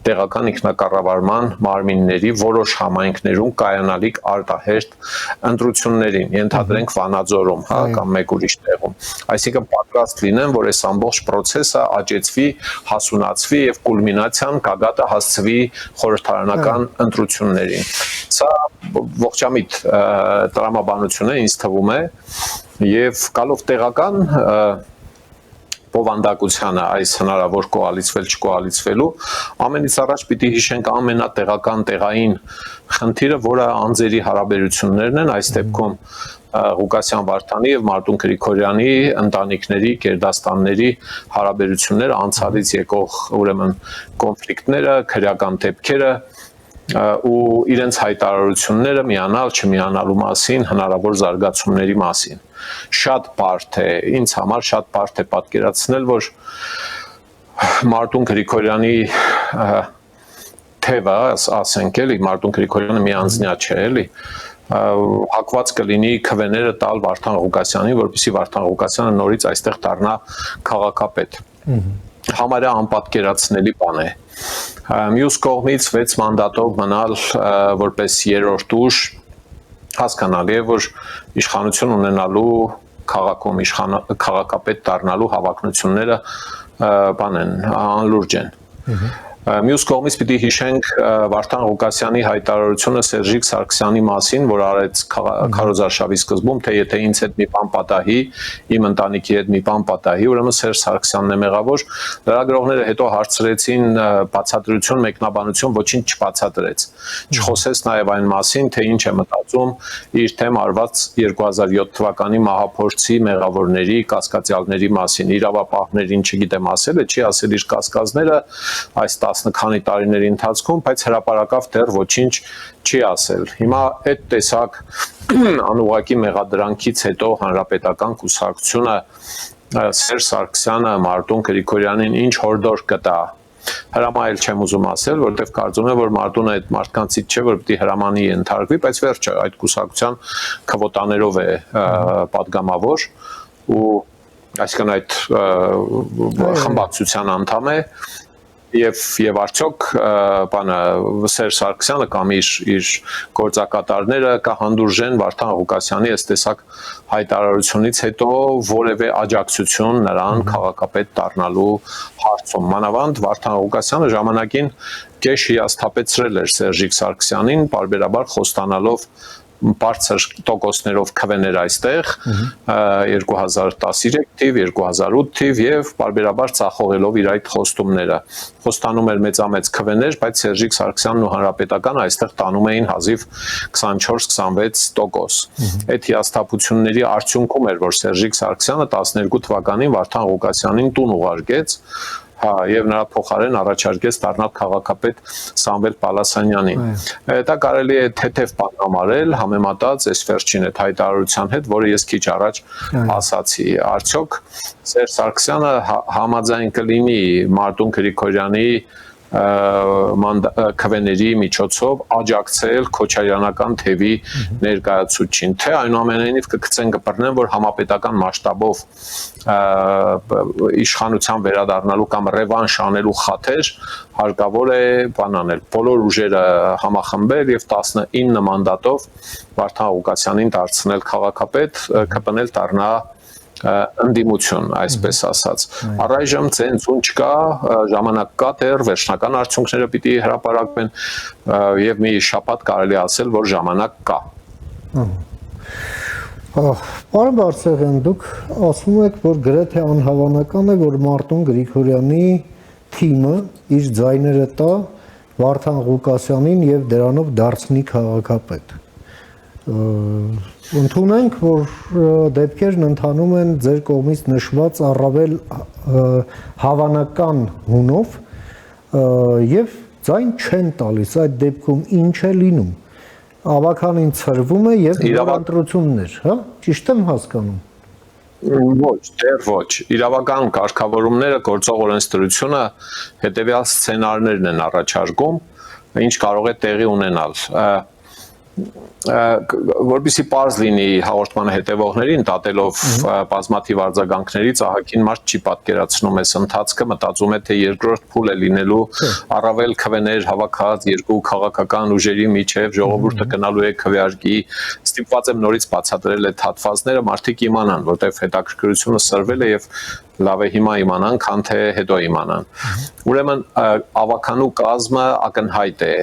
տեղական ինքնակառավարման մարմինների որոշ համայնքներում կայանալիք արտահերթ ընտրություններին, ենթադրենք Վանաձորում, հա, կամ մեկ ուրիշ տեղում։ Այսինքն պատրաստ լինեն, որ այս ամբողջ process-ը աճեցվի, հասունացվի եւ կուլմինացիան գագաթը հասցվի խորհրդարանական ընտրություններին։ Սա ողջամիտ տրամաբանություն է, ինձ թվում է, եւ գալով տեղական բովանդակությանը այս հնարավոր կոալիցվել չկոալիցվելու ամենից առաջ պիտի հիշենք ամենատեղական տեղային խնդիրը, որը անձերի հարաբերություններն են, այս դեպքում Ղուկասյան Վարդանի եւ Մարտուն Գրիգորյանի ընտանիքների, գերդաստանների հարաբերությունները, անցյալից եկող ուրեմն կոնֆլիկտները, քրեական դեպքերը ու իրենց հայտարարությունները միանալ չմիանալու մասին, հնարավոր զարգացումների մասին։ Շատ բարդ է, ինձ համար շատ բարդ է պատկերացնել, որ Մարտուն Գրիգորյանի թևը, ասենք էլի, Մարտուն Գրիգորյանը մի անձնյա չէ, էլի, հակված կլինի քվեները տալ Վարդան Ղուկասյանին, որպեսզի Վարդան Ղուկասյանը նորից այստեղ դառնա քաղաքապետ։ Համարյա անպատկերացնելի բան է։ Մյուս կողմից 6 մանդատով մնալ որպես երրորդ ուժ հասկանալի է, որ իշխանություն ունենալու քաղաքում քաղաքապետ դառնալու հավակնությունները բան են, անլուրջ են։ Մյուս կողմից պիտի հիշենք Վարդան Ղուկասյանի հայտարարությունը Սերժիկ Սարգսյանի մասին, որ արեց քարոզարշավի սկզբում, թե եթե ինձ հետ մի բան պատահի, իմ ընտանիքի հետ մի բան պատահի, ուրեմն Սերժ Սարգսյանն է մեղավոր։ Լրագրողները հետո հարցրեցին բացատրություն, մեկնաբանություն, ոչինչ չբացատրեց։ Չխոսեց նաև այն մասին, թե ինչ է մտածում իր թեմ արված 2007 թվականի մահափորձի մեղավորների, կասկածյալների մասին, իրավապահներին չգիտեմ ասել է, չի ասել իր կասկածները, այս 10 քանի տարիների ընթացքում, բայց հրապարակավ դեռ ոչինչ չի ասել։ Հիմա այդ տեսակ անուղակի մեղադրանքից հետո հանրապետական կուսակցությունը Սերժ Սարգսյանը Մարտուն Գրիգորյանին ինչ հորդոր կտա։ Հրամանել չեմ ուզում ասել, որովհետև կարծում եմ, որ Մարտունը այդ մարդկանցից չէ, որ պիտի հրամանի ենթարկվի, բայց վերջը այդ կուսակցության քվոտաներով է պատգամավոր ու այսինքն այդ խմբակցության անդամ է Եվ արդյոք բանը Սերժ Սարգսյանը կամ իր գործակատարները կհանդուրժեն Վարդան Ղուկասյանի այս տեսակ հայտարարությունից հետո որևէ աջակցություն նրան քաղաքապետ դառնալու հարցում։ Մանավանդ Վարդան Ղուկասյանը ժամանակին կեշ հիասթափեցրել էր Սերժիկ Սարգսյանին, պարբերաբար խոստանալով բարձր տոկոսներով քվեներ այստեղ 2013 թիվ, 2008 թիվ եւ բարբերաբար ծախողելով իր այդ խոստումները։ Խոստանում էր մեծամեծ քվեներ, բայց Սերժիկ Սարգսյանն ու Հանրապետականը այստեղ տանում էին հազիվ 24-26%։ Այդ հիասթափությունների արդյունքում էր, որ Սերժիկ Սարգսյանը 12 թվականին Վարդան Ղուկասյանին տուն ուղարկեց, եւ նրա փոխարեն առաջարկեց դառնալ քաղաքապետ Սամվել Պալասանյանին։ Դա կարելի է թեթև բան համարել, համեմատած այս վերջին այդ հայտարարության հետ, որը ես քիչ առաջ ասացի։ Արդյոք Սերժ Սարգսյանը համաձայն կլինի Մարտուն Գրիգորյանի քվեների միջոցով աջակցել Քոչարյանական թևի ներկայացուցչին, թե այնուամենայնիվ կգցեն կբռնեն, որ համապետական մասշտաբով իշխանության վերադառնալու կամ ռևանշ անելու խաթեր հարկավոր է բան անել, բոլոր ուժերը համախմբել եւ 19 մանդատով Վարդան Ղուկասյանին դարձնել քաղաքապետ, կպնել դառնա ընդդիմություն, այսպես ասած։ Առայժմ ցենզուն չկա, ժամանակ կա դեռ, վերջնական արդյունքները պիտի հրապարակվեն եւ մի շաբաթ կարելի ասել, որ ժամանակ կա։ Պարոն Բարսեղյան, դուք ասում եք, որ գրեթե անհավանական է, որ Մարտուն Գրիգորյանի թիմը իր ձայները տա Վարդան Ղուկասյանին եւ դրանով դարձնի քաղաքապետ։ Ընդունենք, որ դեպքերն ընթանում են ձեր կողմից նշված առավել հավանական հունով եւ ձայն չեն տալիս, այդ դեպքում ինչ է լինում։ Ավականին ցրվում է եւ ընտրություններ, հա, ճիշտ եմ հասկանում։ Ոչ, դեռ ոչ։ Իրավական կարգավորումները գործող օրենսդրությունը հետեւյալ սցենարներն են առաջարկում, ինչ կարող է տեղի ունենալ։ Որպեսզի պարզ լինի հաղորդմանը հետևողներին, դատելով բազմաթիվ արձագանքներից, ահագին մարդ չի պատկերացնում այս ընթացքը, մտածում է, թե երկրորդ փուլ է լինելու առավել քվեներ հավաքած երկու քաղաքական ուժերի միջև, ժողովուրդը գնալու է քվեարկի, ստիպված եմ նորից բացատրել այդ հատվածները, մարդիկ իմանան, որտեղ հետաքրքրությունը սրվել է եւ լավ է հիմա իմանան, քան թե հետո իմանան։ Ուրեմն ավականու կազմը ակնհայտ է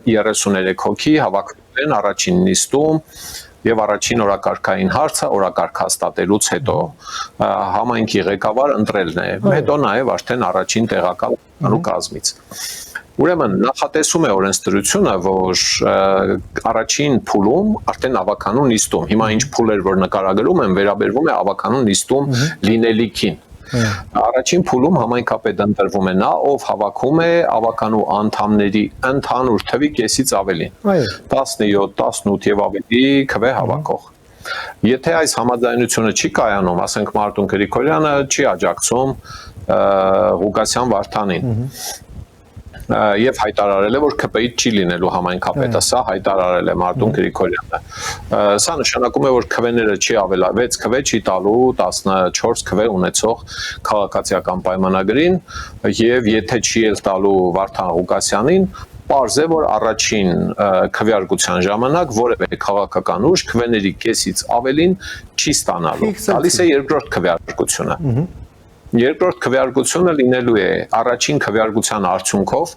33 հոգի հավաքվել են առաջին նիստում եւ առաջին օրակարգային հարցը օրակարգ հաստատելուց հետո համայնքի ղեկավար ընտրելն է, հետո նաեւ արդեն առաջին տեղակալ ավականու կազմից։ Ուրեմն նախատեսում է օրենսդրությունը, որ առաջին փուլում արդեն ավականու նիստում, հիմա ինչ փուլեր որ նկարագրում են, վերաբերվում է ավականու նիստում լինելիքին։ Առաջին փուլում համայնքապետ ընտրվում է նա, ով հավաքում է ավականու անդամների ընդհանուր թվի կեսից ավելին։ 17, 18 եւ ավելի քվե հավաքող։ Եթե այս համաձայնությունը չի կայանում, ասենք Մարտուն Գրիգորյանը չի աջակցում Ղուկասյան Վարդանին, եւ հայտարարել է, որ ԿՊԻ-ից չի լինելու համայնքապետը, սա հայտարարել է Մարտուն Գրիգորյանը։ Սա նշանակում է, որ քվեները չի ավելա, 6 քվե չի տալու 14 քվե ունեցող քաղաքացիական պայմանագրին, եւ եթե չի էլ տալու Վարդան Ղուկասյանին, պարզ է, որ առաջին քվեարկության ժամանակ որևէ քաղաքական ուժ քվեների կեսից ավելին չի ստանալու։ Տալիս է երկրորդ քվեարկությունը։ Երկրորդ քվեարկությունը լինելու է առաջին քվեարկության արդյունքով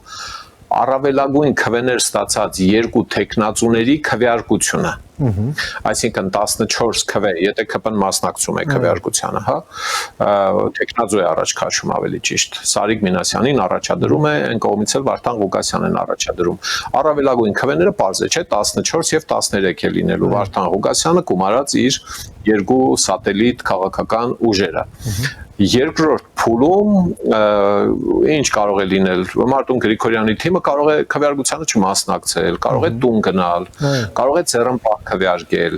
առավելագույն քվեներ ստացած երկու տեխնացուների քվեարկությունը։ Այսինքն 14 քվե, եթե ԿՊ-ն մասնակցում է քվեարկությանը, հա, տեխնացու է առաջ քաշում ավելի ճիշտ։ Սարիկ Մինասյանին առաջադրում է, այն կողմից էլ Վարդան Ղուկասյանին առաջադրում։ Առավելագույն քվեները պարզ է, չէ, 14 եւ 13 է լինելու Վարդան Ղուկասյանը գումարած իր երկու սատելիտ քաղաքական ուժերը։ Երկրորդ փուլում ինչ կարող է լինել, Մարտուն Գրիգորյանի թիմը կարող է քվեարկությանը չմասնակցել, կարող է տուն գնալ, կարող է ձեռնպահ քվեարկել,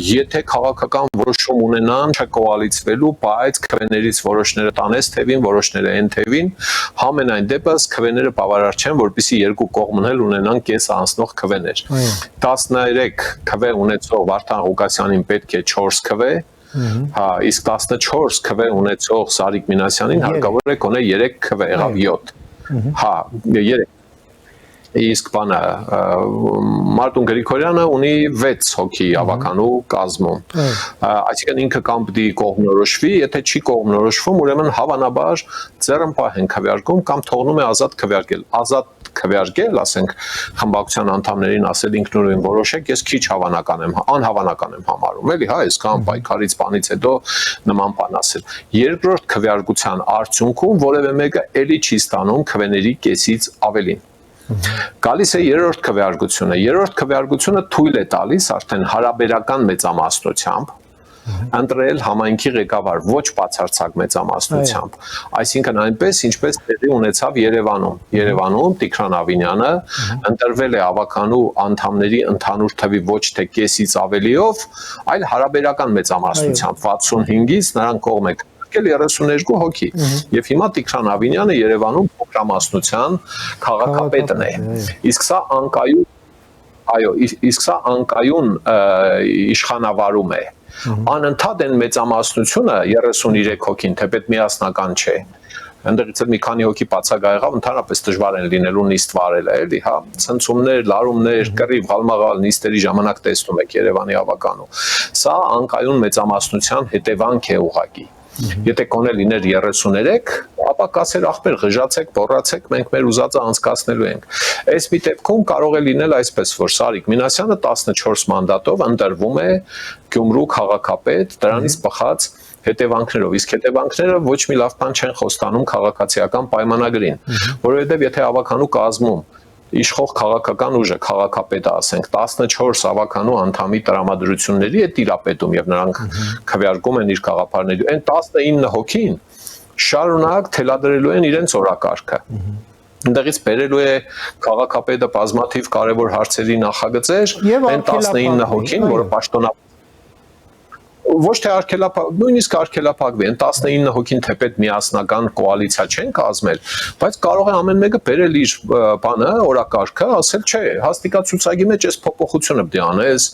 եթե քաղաքական որոշում ունենան չկոալիցվելու, բայց քվեներից որոշները տանես թևին, որոշները այն թևին, համենայն դեպս քվեները բավարար չեն, որպեսզի երկու կողմն էլ ունենան կես անցնող քվեներ։ 13 քվե ունեցող Վարդան Ղուկասյանին պետք է 4 քվե, հա, իսկ 14 քվե ունեցող Սարիկ Մինասյանին հարկավոր է գոնե 3 քվե, եղավ 7։ Հա, 3։ Իսկ բանը Մարտուն Գրիգորյանը ունի 6 հոգի ավականու կազմում։ Այսինքն ինքը կամ պիտի կողմնորոշվի, եթե չի կողմնորոշվում, ուրեմն հավանաբար ձեռնպահ են քվեարկում կամ թողնում է ազատ քվեարկել։ Ազատ քվեարկել, ասենք խմբակցության անդամներին ասել ինքնուրույն որոշեք, ես քիչ անհավանական եմ համարում, էլի, հա, այսքան պայքարից բանից հետո նման բան ասել։ Երկրորդ քվեարկության արդյունքում որևէ մեկը էլի չի ստանում քվեների կեսից ավելին։ Գալիս է երրորդ քվեարկությունը։ Երրորդ քվեարկությունը թույլ է տալիս արդեն հարաբերական մեծամասնությամբ ընտրել համայնքի ղեկավար ոչ բացարձակ մեծամասնությամբ, այսինքն այնպես ինչպես տեղի ունեցավ Երևանում Տիգրան Ավինյանը ընտրվել է ավականու անդամների ընդհանուր թվի ոչ թե կեսից ավելիով, այլ հարաբերական մեծամասնությամբ 65-ից նրան կողմ է կրկել 32 հոգի եւ հիմա Տիգրան Ավինյանը Երևանում փոքրամասնության քաղաքապետն է, իսկ սա անկայուն իշխանավարում է։ Անընդհատ են մեծամասնությունը 33 հոգին, թեպետ միասնական չէ։ Այնտեղից էլ մի քանի հոգի բացակայ եղավ, ընդհանրապես դժվար են լինելու նիստ վարելը, էլի, հա, ցնցումներ, լարումներ, կռիվ, հալմաղալ նիստերի ժամանակ տեսնում եք Երևանի ավականու։ Սա անկայուն մեծամասնության հետևանք է ուղղակի։ Եթե կոնե լիներ 33, ապա կասեր ախպեր ղժացեք, բոռացեք, մենք մեր ուզածը անցկացնելու ենք։ Այս մի դեպքում կարող է լինել այսպես, որ Սարիկ Մինասյանը 14 մանդատով ընտրվում է Գյումրու քաղաքապետ, դրանից բխած հետևանքներով, իսկ հետևանքները ոչ մի լավ բան չեն խոստանում քաղաքացիական պայմանագրին, որովհետև եթե ավականու կազմում իշխող քաղաքական ուժը, քաղաքապետը, ասենք 14 ավականու անդամի տրամադրությունների է տիրապետում եւ նրանք քվեարկում են իր գաղափարների, այն 19 հոգին շարունակ թելադրելու են իրենց օրակարգը։ Այնտեղից բերելու է քաղաքապետը բազմաթիվ կարևոր հարցերի նախագծեր, այն 19 հոգին, որը պաշտոնապես ոչ թե նույնիսկ արգելափակվի, են 19 հոգին թեպետ միասնական կոալիցիա չեն կազմել, բայց կարող է ամեն մեկը բերել իր բանը, օրակարգը, ասել չէ, հաստիկացուցակի մեջ այս փոփոխությունը պետք է անես,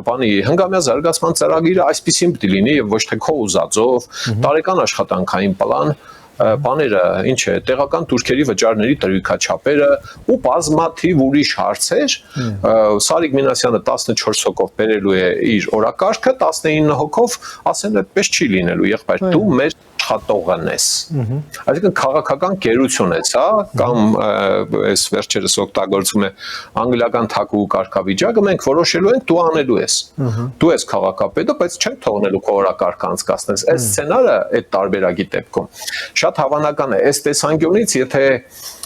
բանի հնգամյա զարգացման ծրագիրը այսպեսին պետք է լինի եւ ոչ թե քո ուզածով, տարեկան աշխատանքային պլան, բաները, ինչ է, տեղական турքերի վճարների տրույքաչափերը ու բազմաթիվ ուրիշ հարցեր, Սարիկ Մինասյանը 14 հոգով բերելու է իր օրակարգը, 19 հոգով ասեն այդպես չի լինելու, եղբայր, դու մեր աշխատողն ես։ Այսինքն քաղաքական գերություն է, հա, կամ այս վերջերս օգտագործում է անգլիական թակու կարգավիճակը, մենք որոշելու ենք դու անելու ես։ Դու ես քաղաքապետը, բայց չենք թողնելու քո օրակարգը անցկացնես։ Այս սցենարը այդ տարբերակի դեպքում շատ հավանական է այս տեսանկյունից, եթե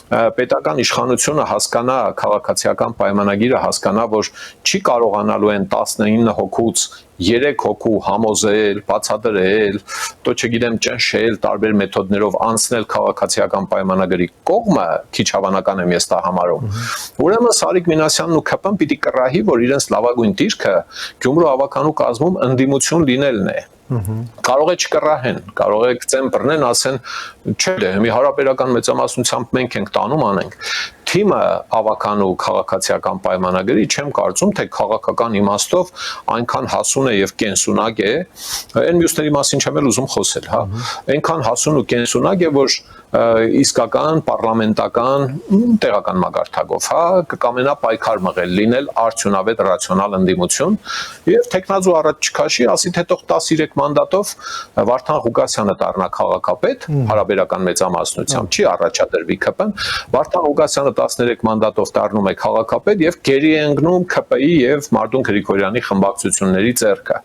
պետական իշխանությունը հասկանա, քաղաքացիական պայմանագիրը հասկանա, որ չի կարողանալու են 19 հոգուց 3 հոգու համոզել, բացատրել, то չգիտեմ ճնշել տարբեր մեթոդներով անցնել քաղաքացիական պայմանագրի կողմը, քիչ հավանական եմ ես դա համարում։ Ուրեմն Սարիկ Մինասյանն ու ԿՊ-ն պիտի կռահի, որ իրենց լավագույն դիրքը Գյումրու ավականու կազմում ընդդիմություն լինելն է։ Կարող է չկռահեն, կարող է գծեն բռնեն, ասեն, չէ, մի հարաբերական մեծամասնությամբ մենք ենք տանում անենք։ Թիմը ավականու քաղաքացիական պայմանագրի չեմ կարծում, թե քաղաքական իմաստով այնքան հասուն է եւ կենսունակ է, այն մյուսների մասին չեմ էլ ուզում խոսել, հա, այնքան հասուն ու կենսունակ է, որ իսկական պարլամենտական տեղական մագարտակով, հա, կկամենա պայքար մղել, լինել արդյունավետ ռացիոնալ ընդդիմություն եւ տեխնազու առաջ չքաշի, ասի թե թող 13 մանդատով Վարդան Ղուկասյանը դառնա քաղաքապետ, հարաբերական մեծամասնությամբ չի առաջադրվի ԿՊ-ն, Վարդան Ղուկասյանը 13 մանդատով դառնում է քաղաքապետ եւ գերի է ընկնում ԿՊ-ի եւ Մարտուն Գրիգորյանի խմբակցությունների ձեռքը։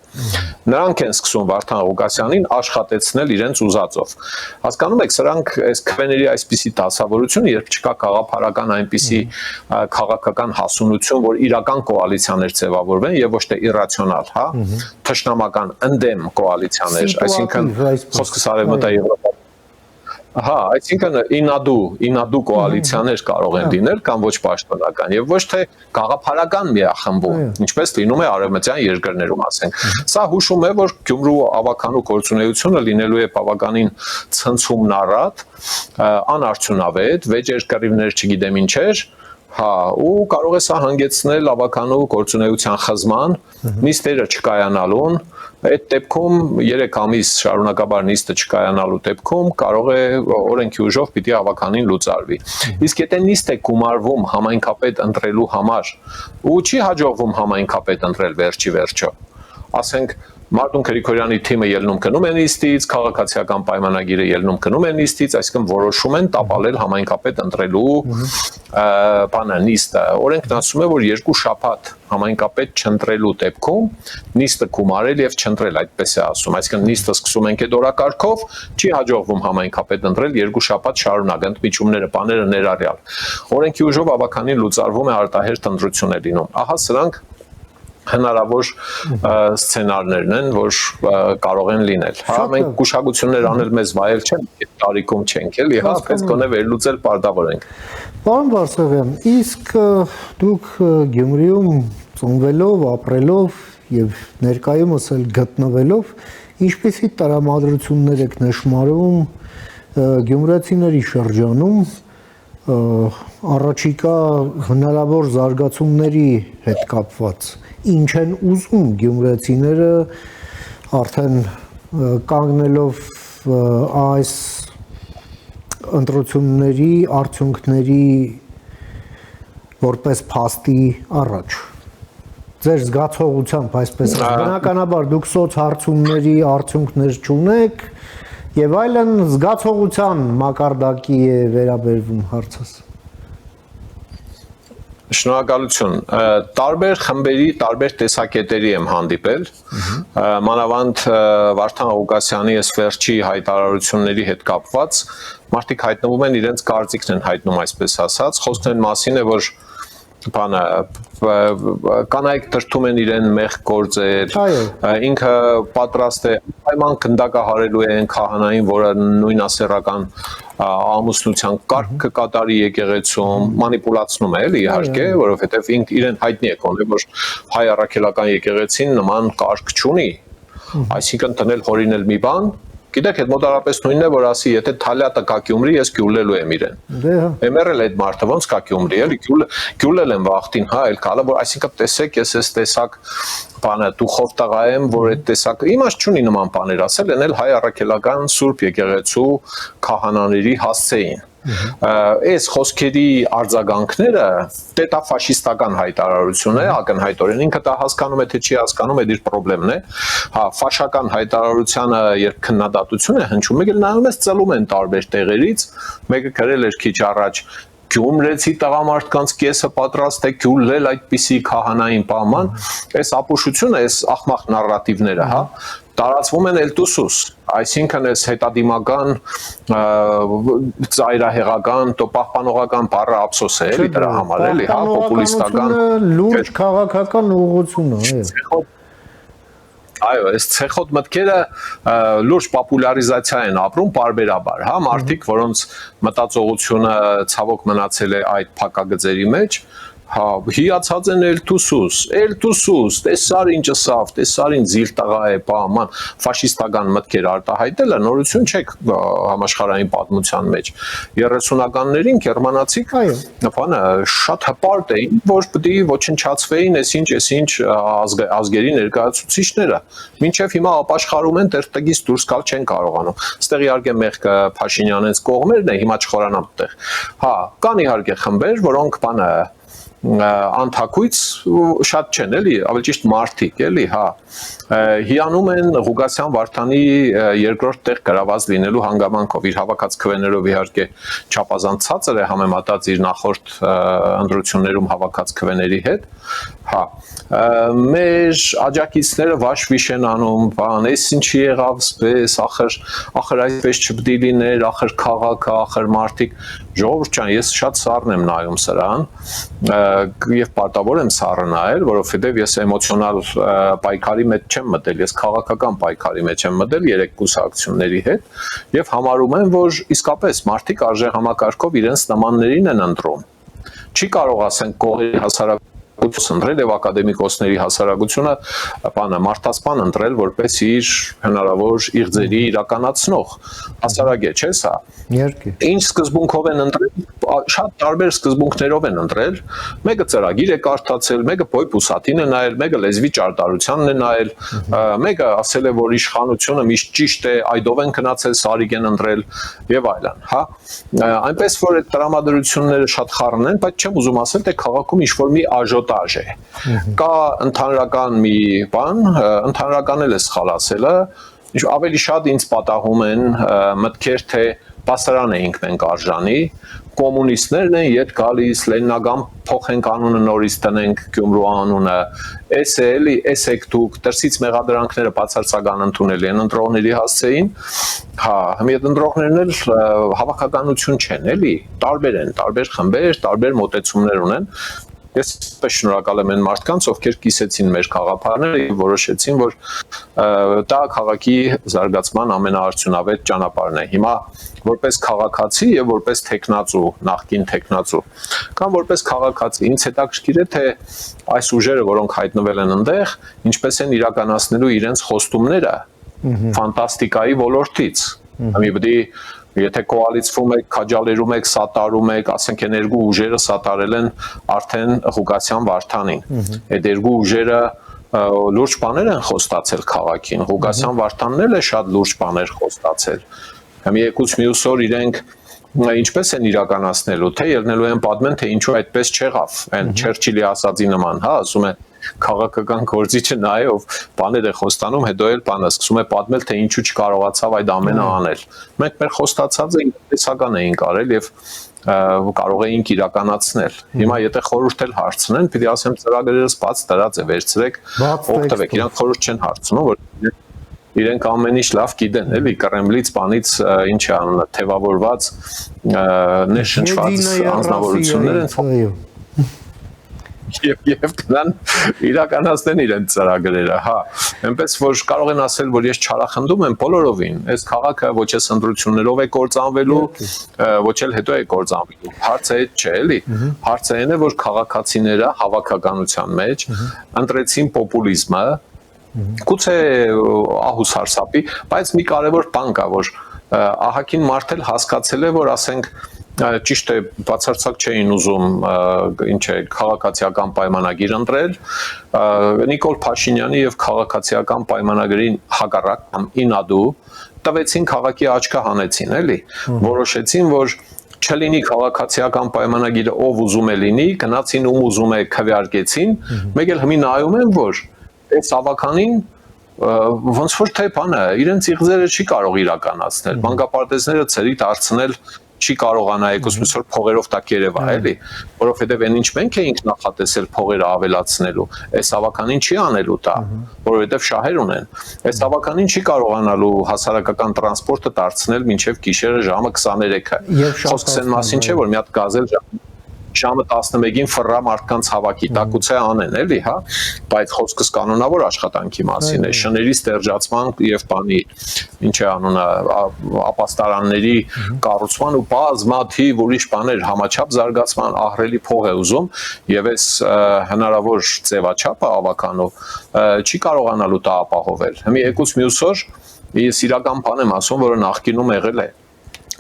Նրանք են սկսում Վարդան Ղուկասյանին աշխատեցնել իրենց ուզածով։ Հասկանում եք, սրանք այս քվեների այսպիսի դասավորություն, երբ չկա գաղափարական այնպիսի քաղաքական հասունություն, որ իրական կոալիցիաներ ձևավորվեն եւ ոչ թե իրացիոնալ, հա, թշնամական ընդդեմ կոալիցիաներ, այսինքն խոսքս արևմտա Եվրոպա Հա, այսինքն ինադու կոալիցիաներ կարող են լինել կամ ոչ պաշտոնական եւ ոչ թե գաղափարական միախմբում, ինչպես լինում է արևմտյան երկրներում, ասենք։ Սա հուշում է, որ Գյումրու ավականու գործունեությունը լինելու է բավականին ցնցումնառատ, անարդյունավետ, վեճեր կռիվներ չգիտեմ ինչեր, հա, ու կարող է սա հանգեցնել ավականու գործունեության խզման, նիստերը չկայանալուն, այդ դեպքում 3 ամիս շարունակաբար նիստը չկայանալու դեպքում կարող է օրենքի ուժով պիտի ավականին լուծարվի։ Իսկ եթե նիստ է գումարվում համայնքապետ ընտրելու համար ու չի հաջողվում համայնքապետ ընտրել վերջի վերջո, ասենք Մարտուն Գրիգորյանի թիմը ելնում գնում է նիստից, քաղաքացիական պայմանագիրը ելնում գնում է նիստից, այսինքն որոշում են տապալել համայնքապետ ընտրելու բանը նիստը։ Օրենքն ասում է, որ 2 շաբաթ համայնքապետ չընտրելու դեպքում նիստը գումարել եւ չընտրել, այդպես է ասում։ Այսինքն նիստը սկսում ենք այդ օրակարգով, չի հաջողվում համայնքապետ ընտրել 2 շաբաթ շարունակ, ընդմիջումները, բաները ներառյալ։ Օրենքի ուժով ավականին լուծարվում է արտահերթ ընտրություն է լինում։ Ահա սրանք հնարավոր սցենարներն են, որ կարող են լինել։ Հա, մենք գուշակություններ անել մեզ վայել չեն, այդ տարիքում չենք, էլի, հա, պես գոնե վերլուծել պարտավորենք։ Պարոն Բարսեղյան, իսկ դուք Գյումրիում ծնվելով, ապրելով եւ ներկայումս էլ գտնվելով, ինչպիսի տրամադրություններ եք նշмарում գյումրեցիների շրջանում առաջիկա հնարավոր զարգացումների հետ կապված, ինչ են ուզում գյումրեցիները արդեն կանգնելով այս ընտրությունների արդյունքների որպես փաստի առաջ։ Ձեր զգացողությամբ այսպես բնականաբար դուք սոցհարցումների արդյունքներ չունեք եւ այլն, զգացողության մակարդակի է վերաբերվում հարցս։ Շնորհակալություն։ Տարբեր խմբերի, տարբեր տեսակետերի եմ հանդիպել, մանավանդ Վարդան Ղուկասյանի այս վերջի հայտարարությունների հետ կապված, մարդիկ հայտնվում են իրենց կարծիքն են հայտնում, այսպես ասած, խոսքն են մասին է, որ բանը կանայք դրդում են իրեն մեղ գործեր, ինքը պատրաստ է պայման գնդակահարելու է այն քահանային, որը նույնասեռական ամուսնության կարգը կատարի եկեղեցում, մանիպուլացնում է, էլի իհարկե, որովհետև ինքը իրեն հայտնի է կոնե, որ հայ առաքելական եկեղեցին նման կարգ չունի, այսինքն տնել հորինել մի բան, գիտեք, այդ մոտարապես նույնն է, որ ասի, եթե Թալյատը կա Գյումրի, ես գյուլելու եմ իրեն։ Էմերել այդ մարդը ոնց կա Գյումրի, էլի գյուլել եմ վախտին, հա, էլ կալը, որ այսինքն տեսեք, ես այս տեսակ բանը դուխով տղա եմ, որ այդ տեսակ իմաստ չունի նման բաներ ասել, են էլ հայ առաքելական Սուրբ եկեղեցու քահանաների հասցեին։ Այս խոսքերի արձագանքները տետաֆաշիստական հայտարարություն է, ակնհայտորեն ինքը դա հասկանում է, թե չի հասկանում, այդ իր խնդիրն է։ Հա, ֆաշական հայտարարությանը երբ քննադատություն է հնչում, եկել նայում ես ծլում են տարբեր տեղերից, մեկը գրել էր քիչ առաջ Գյումրեցի տղամարդկանց կեսը պատրաստ է գյուլել այդպիսի քահանային պայման, այս ապուշությունը, այս աղմաղ նարատիվները, հա, տարածվում են Էլտուսուս, այսինքն այս հետադիմական ծայրահեղական, պահպանողական բառը ափսոս է, էլի դրա համար, էլի, հա, պոպուլիստական լուրջ քաղաքական ուղղություն է, Այո, այս ցեխոտ մտքերը լուրջ պոպուլարիզացիա են ապրում բարբերաբար, հա, մարդիկ, որոնց մտածողությունը ցավոք մնացել է այդ փակագծերի մեջ, հա, հիացած են Էլտուսուս, տեսար ինչ ասավ, տեսար ինչ զիլ տղա է, բաման, ֆաշիստական մտքեր արտահայտելը նորություն չէ համաշխարհային պատմության մեջ։ 30-ականներին գերմանացիք բանը շատ հպարտ էին, որ պետք է ոչնչացվեին այսինչ ազգերի ներկայացուցիչները, մինչև հիմա ապաշխարում են տերտգից դուրս գալ չեն կարողանում։ Այստեղ իհարկե մեղքը Փաշինյանից կողմերն է, հիմա չխորանամ այդտեղ։ Հա, կան իհարկե խմբեր, որոնք բանը անթակույց շատ չեն, էլի, ավելի ճիշտ մարդիկ, էլի, հա, հիանում են Ղուկասյան Վարդանի երկրորդ տեղ գրաված լինելու հանգամանքով, իր հավաքած քվեներով իհարկե չափազանց ցածր է համեմատած իր նախորդ ընտրություններում հավաքած քվեների հետ, հա, մեր աջակիցները վաշվիշ են անում, բան, այս ինչի եղավ սպես, ախր այսպես չպետք է լիներ, ախր քաղաքը, ախր մարդիկ, ժողովուրդ ջան, ես շատ սառն եմ նայում սրան, եւ պարտավոր եմ սառը նայել, որովհետեւ ես էմոցիոնալ պայքարի մեջ չեմ մտել, ես քաղաքական պայքարի մեջ եմ մտել երեք կուսակցությունների հետ եւ համարում եմ, որ իսկապես մարդիկ արժե համակարգով իրենց նմաններին են ընտրում։ Չի կարող ասենք կողերի հասարակ ընտրել եւ ակադեմիկոսների հասարակությունը բանը մարդասպան ընտրել որպես իր հնարավոր իղձերի իրականացնող հասարակ է, չէ՞ սա։ Ինչ սկզբունքով են ընտրել, շատ տարբեր սկզբունքներով են ընտրել, մեկը ծրագիր է կարդացել, մեկը պոյ-պուսատին է նայել, մեկը լեզվի ճարտարությանն է նայել, մեկը ասել է, որ իշխանությունը միշտ ճիշտ է, այդով են գնացել, սարիկ են ընտրել եւ այլն, հա։ Այնպես որ այդ տրամադրությունները շատ խառն են, բայց չեմ ուզում ասել, թե քաղաքում ինչ-որ մի աժոտաժ մենտաժ է։ Կա ընդհանրական մի բան, ընդհանրական էլ է սխալ ասելը, ավելի շատ ինձ պատահում են մտքեր, թե պասարան էինք մենք արժանի, կոմունիստներն են ետ գալիս, լենինական փոխենք անունը նորից տնենք Գյումրու անունը, էս է էլի, էս եք դուք, դրսից մեղադրանքները բացարձական ընդունելի են ընտրողների հասցեին, հա, հիմա այդ ընտրողներն էլ հավաքականություն չեն, էլի, տարբեր են, տարբեր խմբեր, տարբեր մոտեցումներ ունեն։ Ես պես շնորհակալ եմ այն մարդկանց, ովքեր կիսեցին մեր խաղապարները եւ որոշեցին, որ դա քաղաքի զարգացման ամենաարդյունավետ ճանապարհն է։ Հիմա որպես քաղաքացի եւ որպես տեխնացու, նախկին տեխնացու, կամ որպես քաղաքացի, ինձ հետաքրքիր է թե այս ուժերը, որոնք հայտնվել են այնտեղ, ինչպես են իրականացնելու իրենց խոստումները ֆանտաստիկայի ոլորտից։ Համի բդի Եթե կոալիցվում եք, քաջալերում եք, սատարում եք, ասենք այն երկու ուժերը սատարել են արդեն Ղուկասյան Վարդանին։ Այդ երկու ուժերը լուրջ բաներ են խոստացել քաղաքին։ Ղուկասյան Վարդանն էլ է շատ լուրջ բաներ խոստացել։ Հիմա եկուց մյուս օր իրենք ինչպես են իրականացնելու, թե ելնելու են պատմեն, թե ինչու այդպես չեղավ, այն Չերչիլի ասածի նման, հա, ասում է քաղաքական գործիչը նա է, ով բաներ է խոստանում, հետո էլ բանը սկսում է պատմել, թե ինչու չկարողացավ այդ ամենը անել։ Մենք մեր խոստացածը ինքնատեսական էինք արել եւ կարող էինք իրականացնել։ Հիմա եթե խորհուրդ էլ հարցնեն, պիտի ասեմ ծրագրերս բաց դրած է, վերցրեք, օգտվեք։ Իրանք խորհուրդ չեն հարցնում, որ իրենք ամեն ինչ լավ գիտեն, էլի Կրեմլից բանից ինչ է անունը, թևավորված ներշնչված անձնավորություններ են եւ կնան իրականացնեն իրենց ծրագրերը, հա, այնպես որ կարող են ասել, որ ես չարախնդում եմ բոլորովին, այս քաղաքը ոչ էս ընտրություններով է կործանվելու, ոչ էլ հետո է կործանվելու։ Հարցը այդ չէ, էլի։ Հարցը այն է, որ քաղաքացիները հավաքականության մեջ ընտրեցին պոպուլիզմը, գուցե ահուս հարսապի, բայց մի կարևոր բան կա, որ ահագին մարդ էլ հասկացել է, որ ասենք ճիշտ է, բացարձակ չէին ուզում ինչ է քաղաքացիական պայմանագիր ընտրել, Նիկոլ Փաշինյանի եւ քաղաքացիական պայմանագրին հակառակ կամ ինադու տվեցին քաղաքի աչքը հանեցին, էլի, որոշեցին, որ չլինի քաղաքացիական պայմանագիրը ով ուզում է լինի, գնացին ում ուզում է քվեարկեցին, մեկ էլ հիմի նայում են, որ այս ավականին ոնց որ թե բանը իրենց իղձերը չի կարող իրականացնել, մանկապարտեզները ցերի դարձնել չի կարողանա եկուս միսոր փողերով տակ երևա, էլի, որովհետև այն ինչ մենք էինք նախատեսել փողերը ավելացնելու, այս ավականին չի անելու դա, որովհետև շահեր ունեն, այս ավականին չի կարողանալու հասարակական տրանսպորտը դարձնել մինչև գիշերը ժամը 23-ը, խոսքս այն մասին չէ, որ մի հատ գազել ժամը 11-ին ֆռա մարդկանց հավաքի, տակուցե անեն, էլի, հա, բայց խոսքս կանոնավոր աշխատանքի մասին է, շների ստերջացման եւ բանի, ինչ է անունը, ապաստարանների կառուցման ու բազմաթիվ ուրիշ բաներ, համաչափ զարգացման ահռելի փող է ուզում եւ այս հնարավոր ձևաչափը ավականով չի կարողանալու դա ապահովել։ Հիմա եկուց մյուս օր ես իրական բան եմ ասում, որը նախկինում եղել է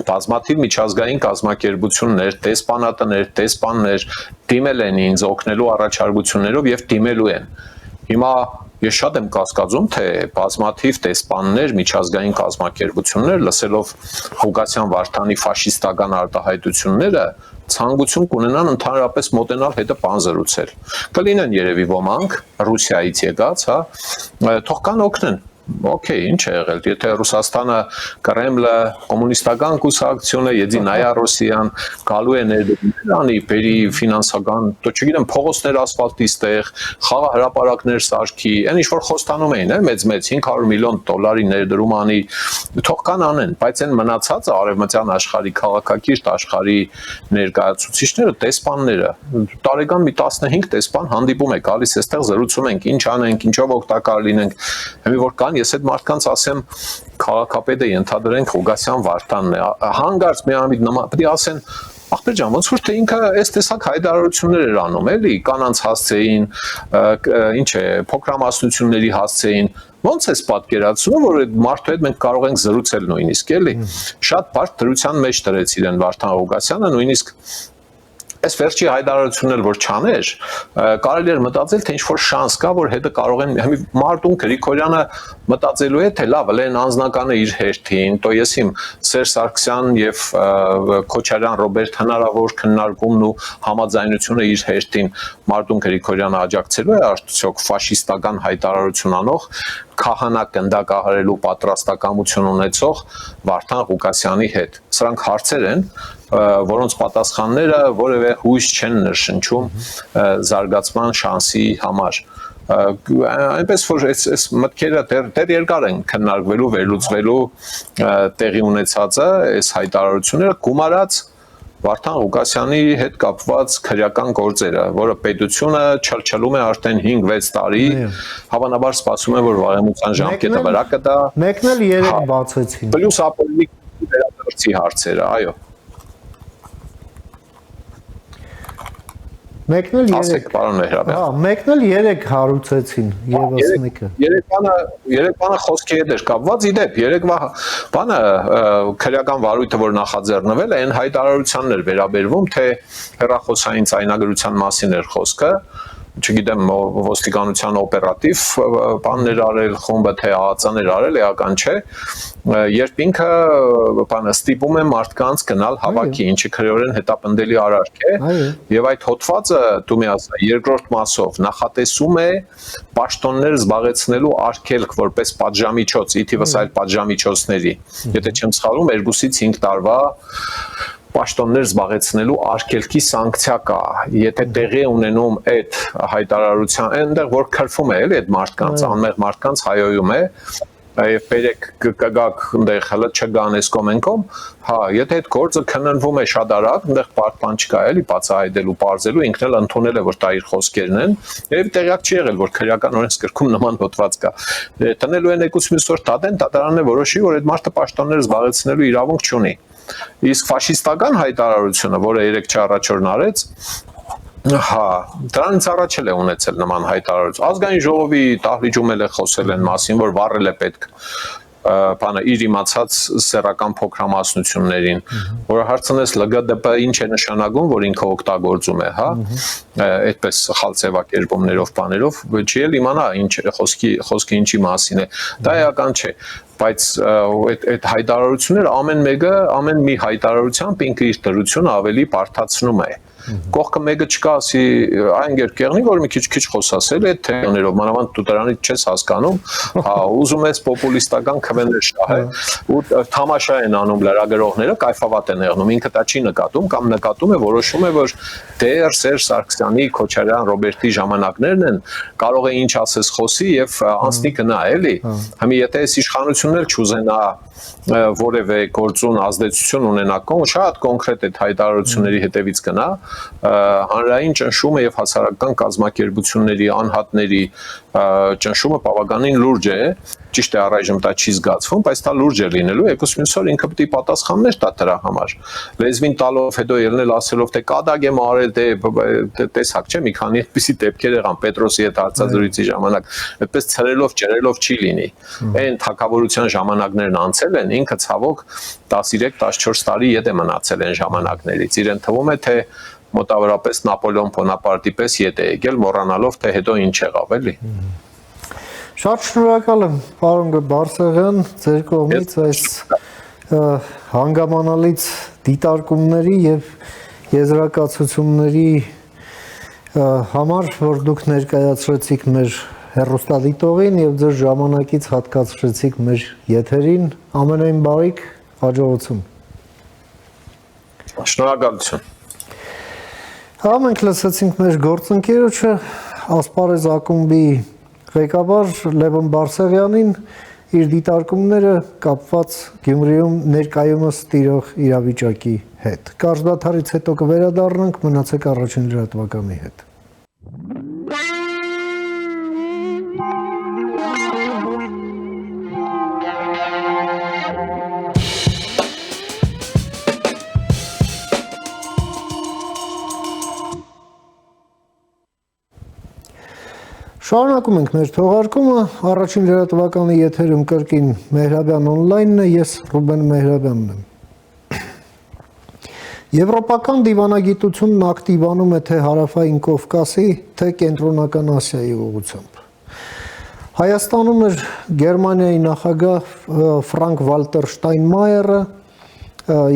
բազմաթիվ միջազգային կազմակերպություններ, տեսփանատներ, տեսփաններ դիմել են ինձ օգնելու առաջարկություններով եւ դիմելու են։ Հիմա ես շատ եմ կասկածում, թե բազմաթիվ տեսփաններ, միջազգային կազմակերպություններ լսելով Ղուկասյան Վարդանի ֆաշիստական արտահայտությունները ցանկություն կունենան ընդհանրապես մոտենալ հետը բան զրուցել։ Կլինեն երևի ոմանք Ռուսիայից եկած, հա, թող կան օգնեն։ Okay, ինչ է եղել, եթե Ռուսաստանը, Կրեմլը, կոմունիստական կուսակցությունը, Եդինայա Ռոսիան գալու է ներդրումներ անի, բերի ֆինանսական, то չգիտեմ, փողոցներ ասֆալտից տեղ, խաղ հրապարակներ սարքի, այն ինչ որ խոստանում էին, մեծ 500 միլիոն դոլարի ներդրում անի, թող կան անեն, բայց այն մնացածը արևմտյան աշխարհի քաղաքակիրթ աշխարհի ներկայացուցիչները, տեսփանները, տարեկան մի 15 տեսփան հանդիպում է գալիս, այստեղ զրուցում ենք, ինչ անենք, ինչով օգտակար լինենք, հիմա որ կան ես այդ մարդկանց ասեմ քաղաքապետը ենթադրենք Ղուկասյան Վարդանն է հանգարց միամիտ նման պետք է ասեն ախպեր ջան ոնց որ թե ինքը այս տեսակ հայտարարություններ էր անում էլի կանանց հասցեին ինչ է փոքրամասնությունների հասցեին ոնց է պատկերացնում որ այդ մարդու հետ մենք կարող ենք զրուցել նույնիսկ էլի շատ բարդ դրության մեջ դրեց իրեն Վարդան Ղուկասյանը նույնիսկ այս վերջի հայտարարությունն էլ որ չաներ, կարելի էր մտածել, թե ինչ-որ շանս կա, որ հետը կարող են Մարտուն Գրիգորյանը մտածելու է, թե լավ, լեն անձնականը իր հերթին, то եսիմ Սերժ Սարգսյան եւ Քոչարյան Ռոբերտ հնարավոր քննարկումն ու համաձայնությունը իր հերթին Մարտուն Գրիգորյանը աջակցելու է արդյոք ֆաշիստական հայտարարություն անող քահանա գնդակահարելու պատրաստակամություն ունեցող Վարդան Ղուկասյանի հետ։ Սրանք հարցեր են, որոնց պատասխանները որևէ հույս չեն նշնչում զարգացման շանսի համար։ Այնպես որ այս մտքերը դեռ երկար են քննարկվելու, վերլուծվելու տեղի ունեցածը, այս հայտարարությունները գումարած Վարդան Ղուկասյանի հետ կապված քրեական գործերը, որը պետությունը չլչլում է արդեն 5-6 տարի, հավանաբար սպասում է, որ վարեմության ժամկետը վրա կտա։ Մեկն էլ 3 բացեցին։ Պլյուս ապօրինի վերադարձի հարցերը, այո։ Մեկն էլ 3։ Ասեք, պարոն Մեհրաբյան։ Հա, մեկն էլ 3 հարուցեցին, եւս մեկը։ Երեկվանը խոսքի հետ էր կապված, իդեպ, երեկվա բանը քրեական վարույթը, որ նախաձեռնվել է, այն հայտարարությանն էր վերաբերվում, թե հեռախոսային ցայնագրության մասին էր խոսքը, չգիտեմ ոստիկանության օպերատիվ բաններ արել, խումբը թե ԱԱԾ-ներ արել, էական չէ, երբ ինքը բանը ստիպում է մարդկանց գնալ հավաքի, ինչը քրեորեն հետապնդելի արարք է, եւ այդ հոդվածը դու մի ասա երկրորդ մասով նախատեսում է պաշտոններ զբաղեցնելու արգելք որպես պատժամիջոց, ի թիվս այլ պատժամիջոցների, եթե չեմ սխալվում 2-ից 5 տարվա պաշտոններ զբաղեցնելու արգելքի սանկցիա կա, եթե տեղի ունենում այդ հայտարարության, այնտեղ որ քրվում է էլի այդ մարդկանց, անմեղ մարդկանց հայոյում է, եւ բերեք կգակ այնտեղ հələ չգան այս կոմենկոմ, հա, եթե այդ գործը քննվում է շատ արագ, այնտեղ պարտման չկա էլի բացահայտելու, բարձելու, ինքն էլ ընդունել է որ դա իր խոսքերն են, եւ տեղյակ չի եղել որ քրեական օրենսգրքում նման հոդված կա։ Տնելու են եկուց մյուս օր դատեն, դատարանն է որոշի, որ այդ մարդը պաշտոններ զբաղեցնելու իրավունք չունի։ Իսկ ֆաշիստական հայտարարությունը, որը 3 առաջորն արեց, հա, դրանից առաջ էլ է ունեցել նման հայտարարություն։ Ազգային ժողովի դահլիճում էլ է խոսել են մասին, որ վառել է պետք բանը իր իմացած սեռական փոքրամասնություններին, որը հարցնես ԼԳԴՊ ինչ է նշանակում, որ ինքը օգտագործում է, հա, այդպես սխալ ձևակերպումներով, բաներով, չի էլ իմանա ինչ խոսքի ինչի մասին է։ Դա էական չէ, բայց այդ հայտարարությունները ամեն մեկը, ամեն մի հայտարարությամբ ինքը իր դրությունը ավելի բարդացնում է։ Կողքը մեկը չկա, ասի այն երկերնի, որ մի քիչ խոսասել է այդ թեմաներով, մանավանդ դու դրանից չես հասկանում, հա, ուզում ես պոպուլիստական քվեներ շահել ու թամաշա են անում լրագրողները, կայֆավատ են եղնում, ինքը դա չի նկատում կամ նկատում է, որոշում է, որ դեռ Սերժ Սարգսյանի, Քոչարյան, Ռոբերտի ժամանակներն են, կարող է ինչ ասես խոսի եւ անցնի գնա, էլի։ Հիմա եթե այս իշխանությունն էլ չուզենա որևէ գործուն ազդեցություն ունենա, շատ կոնկրետ այդ հայտարարությունների հետևից գնա, հանրային ճնշումը եւ հասարակական կազմակերպությունների անհատների ճնշումը բավականին լուրջ է, ճիշտ է առայժմ դա չի զգացվում, բայց դա լուրջ է լինելու, եկուս մյուս օր ինքը պետք է պատասխաններ տա դրա համար։ Լեզվին տալով, հետո ելնել ասելով, թե կադակ եմ արել, տեսակ չէ, մի քանի այդպիսի դեպքեր եղան Պետրոսի հետ հարցազրույցի ժամանակ, այդպես ցրելով, ջրելով չի լինի։ Այն թակավորության ժամանակներն անցել են, ինքը ցավոք 13-14 տարի ետ է մնացել այն ժամանակներից։ Իրեն թվում է, թե մոտավորապես Նապոլեոն Բոնապարտի պես ետ է եկել, մոռանալով, թե հետո ինչ եղավ, էլի։ Շատ շնորհակալ եմ, պարոն Բարսեղյան, ձեր կողմից այս հանգամանալից դիտարկումների եւ եզրակացությունների համար, որ դուք ներկայացրեցիք մեր հեռուստադիտողին եւ ձեր ժամանակից հատկացրեցիք մեր եթերին, ամենայն բարիք, հաջողություն։ Շնորհակալություն։ Հա, մենք լսեցինք մեր գործընկերոջը, Ասպարեզ ակումբի ղեկավար Լևոն Բարսեղյանին, իր դիտարկումները կապված Գյումրիում ներկայումս տիրող իրավիճակի հետ։ Կարճ դադարից հետո կվերադառնանք, մնացեք առաջին լրատվականի հետ։ Շարունակում ենք մեր թողարկումը, առաջին լրատվականի եթերում կրկին Մեհրաբյան օնլայնն է, ես Ռուբեն Մեհրաբյանն եմ։ Եվրոպական դիվանագիտությունն ակտիվանում է թե հարավային Կովկասի, թե կենտրոնական Ասիայի ուղղությամբ։ Հայաստանում էր Գերմանիայի նախագահ Ֆրանկ Վալտեր Շտայնմայերը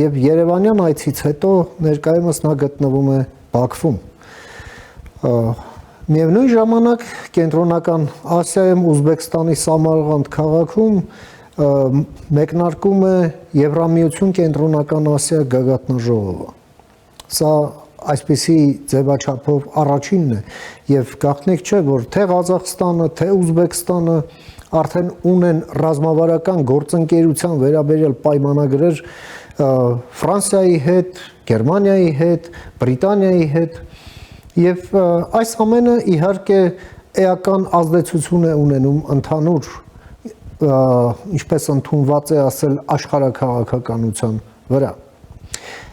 եւ Երևանյան այցից հետո ներկայումս նա գտնվում է Բաքվում։ Միևնույն ժամանակ կենտրոնական Ասիայում Ուզբեկստանի Սամարղանդ քաղաքում մեկնարկում է Եվրամիություն կենտրոնական Ասիա գագաթնաժողովը։ Սա այսպիսի ձևաչափով առաջինն է եւ գաղտնիք չէ, որ թե Ղազախստանը, թե Ուզբեկստանը արդեն ունեն ռազմավարական գործընկերության վերաբերյալ պայմանագրեր Ֆրանսիայի հետ, Գերմանիայի հետ, Բրիտանիայի հետ եւ այս ամենը իհարկե էական ազդեցություն է ունենում ընդհանուր ինչպես ընդունված է ասել աշխարհաքաղաքականության վրա։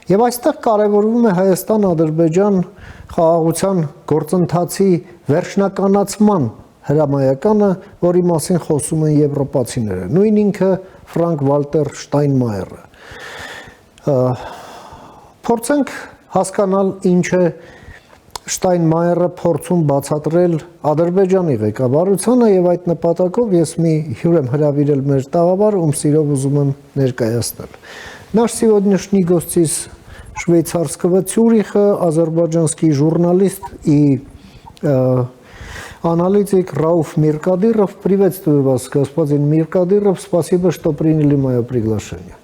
Եվ այստեղ կարևորվում է Հայաստան-Ադրբեջան խաղաղության գործընթացի վերջնականացման հրամայականը, որի մասին խոսում են եվրոպացիները, նույն ինքը Ֆրանկ Վալտեր Շտայնմայերը։ Փորձենք հասկանալ ինչ է Շտայնմայերը փորձում бացատրել Ադրբեջանի ղեկավարությանը եւ այդ նպատակով ես մի հյուր եմ հրավիրել մեր տաղավար, ում սիրով ուզում եմ ներկայացնել։ Наш сегодняшний гость из швейцарского Цюриха, азербайджанский журналист и аналитик Рауф Миркадыров. Приветствую вас, господин Миркадыров. Спасибо, что приняли мое приглашение.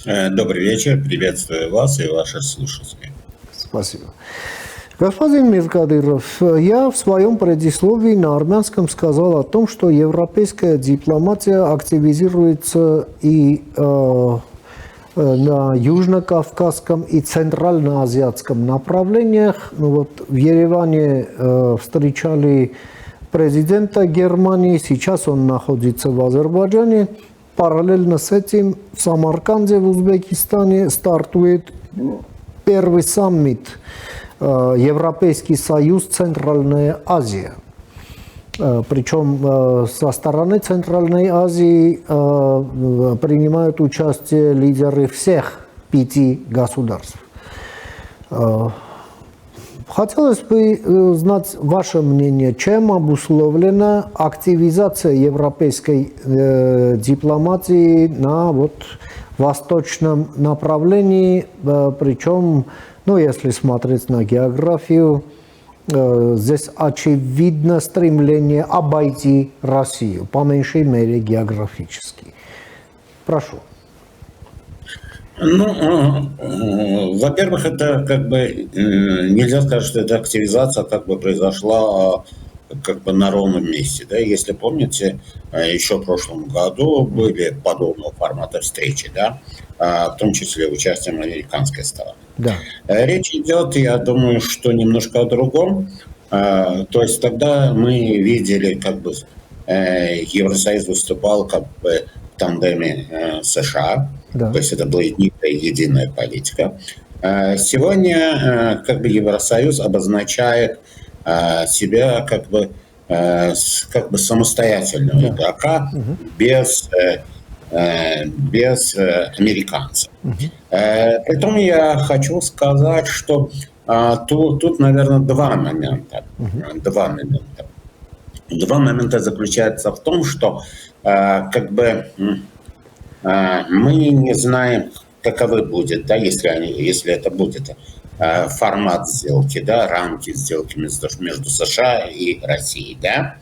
Добрый вечер, приветствую вас и ваших слушателей. Спасибо. Господин Миркадыров, я в своем предисловии на армянском сказал о том, что европейская дипломатия активизируется и на Южно-Кавказском и Центрально-Азиатском направлениях. Ну вот в Ереване встречали президента Германии, сейчас он находится в Азербайджане. Параллельно с этим в Самарканде, в Узбекистане, стартует первый саммит Европейский Союз, Центральная Азия. Причем со стороны Центральной Азии принимают участие лидеры всех 5 государств. Хотелось бы знать ваше мнение, чем обусловлена активизация европейской дипломатии на восточном направлении, причем, если смотреть на географию, здесь очевидно стремление обойти Россию, по меньшей мере географически. Прошу. Во-первых, это нельзя сказать, что эта активизация произошла на ровном месте. Да? Если помните, еще в прошлом году были подобного формата встречи, да? В том числе участием американской стороны. Да. Речь идет, я думаю, что немножко о другом. То есть тогда мы видели, Евросоюз выступал в тандеме США, да. То есть это была некая единая политика. Сегодня Евросоюз обозначает себя самостоятельного игрока, без американцев. Притом я хочу сказать, что тут, наверное, два момента. Два момента заключаются в том, что мы не знаем, каковы будет, да, если это будет формат сделки, да, рамки сделки между США и Россией, да.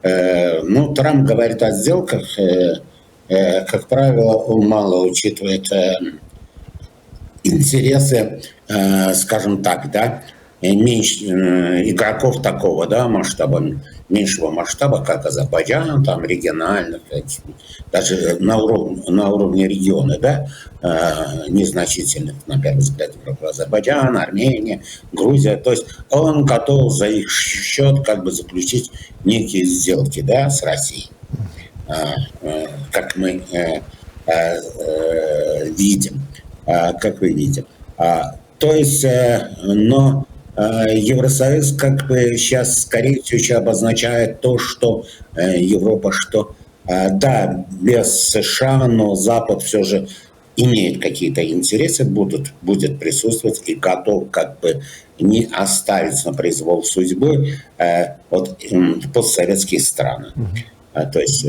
Трамп говорит о сделках, как правило, он мало учитывает интересы, скажем так, да, игроков такого, да, масштаба, меньшего масштаба, как Азербайджан, там, региональных, даже на уровне региона, да, незначительных, на первый взгляд, Азербайджан, Армения, Грузия. То есть он готов за их счет заключить некие сделки, да, с Россией, как мы видим, как вы видите. То есть, но Евросоюз сейчас, скорее всего, обозначает то, что Европа, что да, без США, но Запад все же имеет какие-то интересы, будет присутствовать и готов как бы не оставить на произвол судьбы постсоветские страны. То есть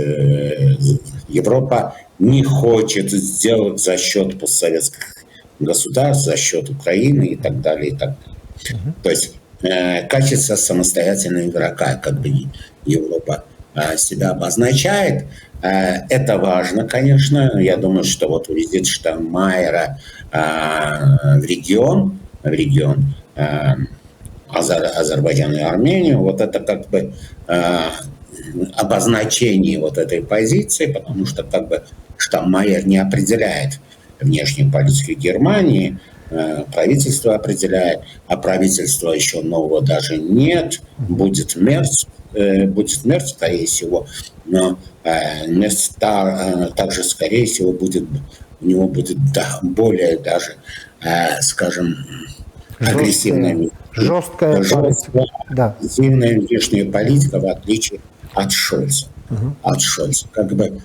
Европа не хочет сделать за счет постсоветских государств, за счет Украины и так далее, и так далее. То есть качество самостоятельного игрока, как бы Европа себя обозначает. Это важно, конечно. Я думаю, что вот визит Штайнмайера в регион Азербайджана и Армению, вот это как бы обозначение вот этой позиции, потому что как бы Штайнмайер не определяет внешнюю политику Германии, правительство определяет, а правительства еще нового даже нет. Будет Мерц, скорее всего, но Мерц также, скорее всего, у него будет более даже, скажем, агрессивная, жесткая агрессивная внешняя политика, в отличие от Шольца. Как бы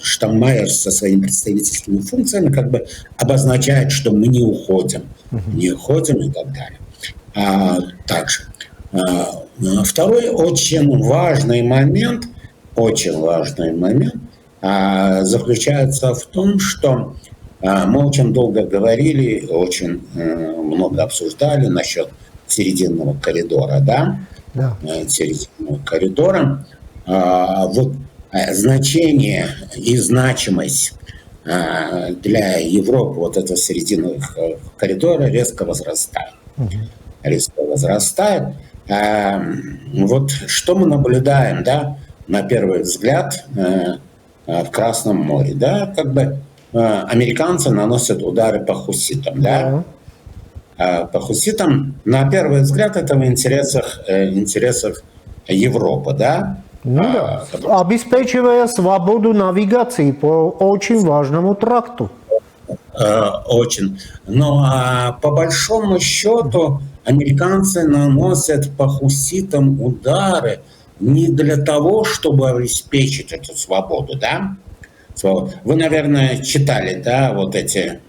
Штайнмайер со своими представительскими функциями как бы обозначает, что мы не уходим и так далее. Также второй очень важный момент заключается в том, что мы очень долго говорили, очень много обсуждали насчет серединного коридора, серединного коридора. Вот значение и значимость для Европы вот этого серединного коридора резко возрастает. Вот что мы наблюдаем, на первый взгляд в Красном море, как бы американцы наносят удары по хуситам, по хуситам, на первый взгляд это в интересах Европы, обеспечивая свободу навигации по очень важному тракту. Очень. Но по большому счету американцы наносят по хуситам удары не для того, чтобы обеспечить эту свободу, Вы, наверное, читали, вот эти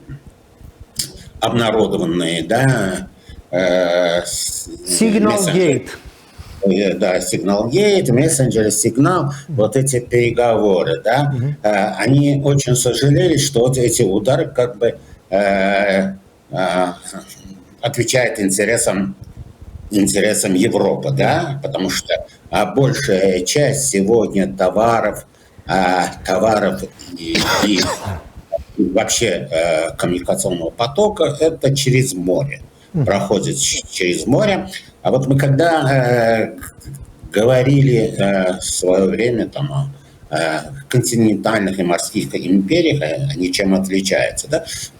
обнародованные, Сигнал-гейт. Сигнал-гейт, мессенджеры, сигнал, вот эти переговоры, они очень сожалели, что вот эти удары как бы отвечают интересам Европы, потому что большая часть сегодня товаров и вообще коммуникационного потока это через море, проходит через море. А вот мы когда говорили в свое время о континентальных и морских империях, они чем отличаются?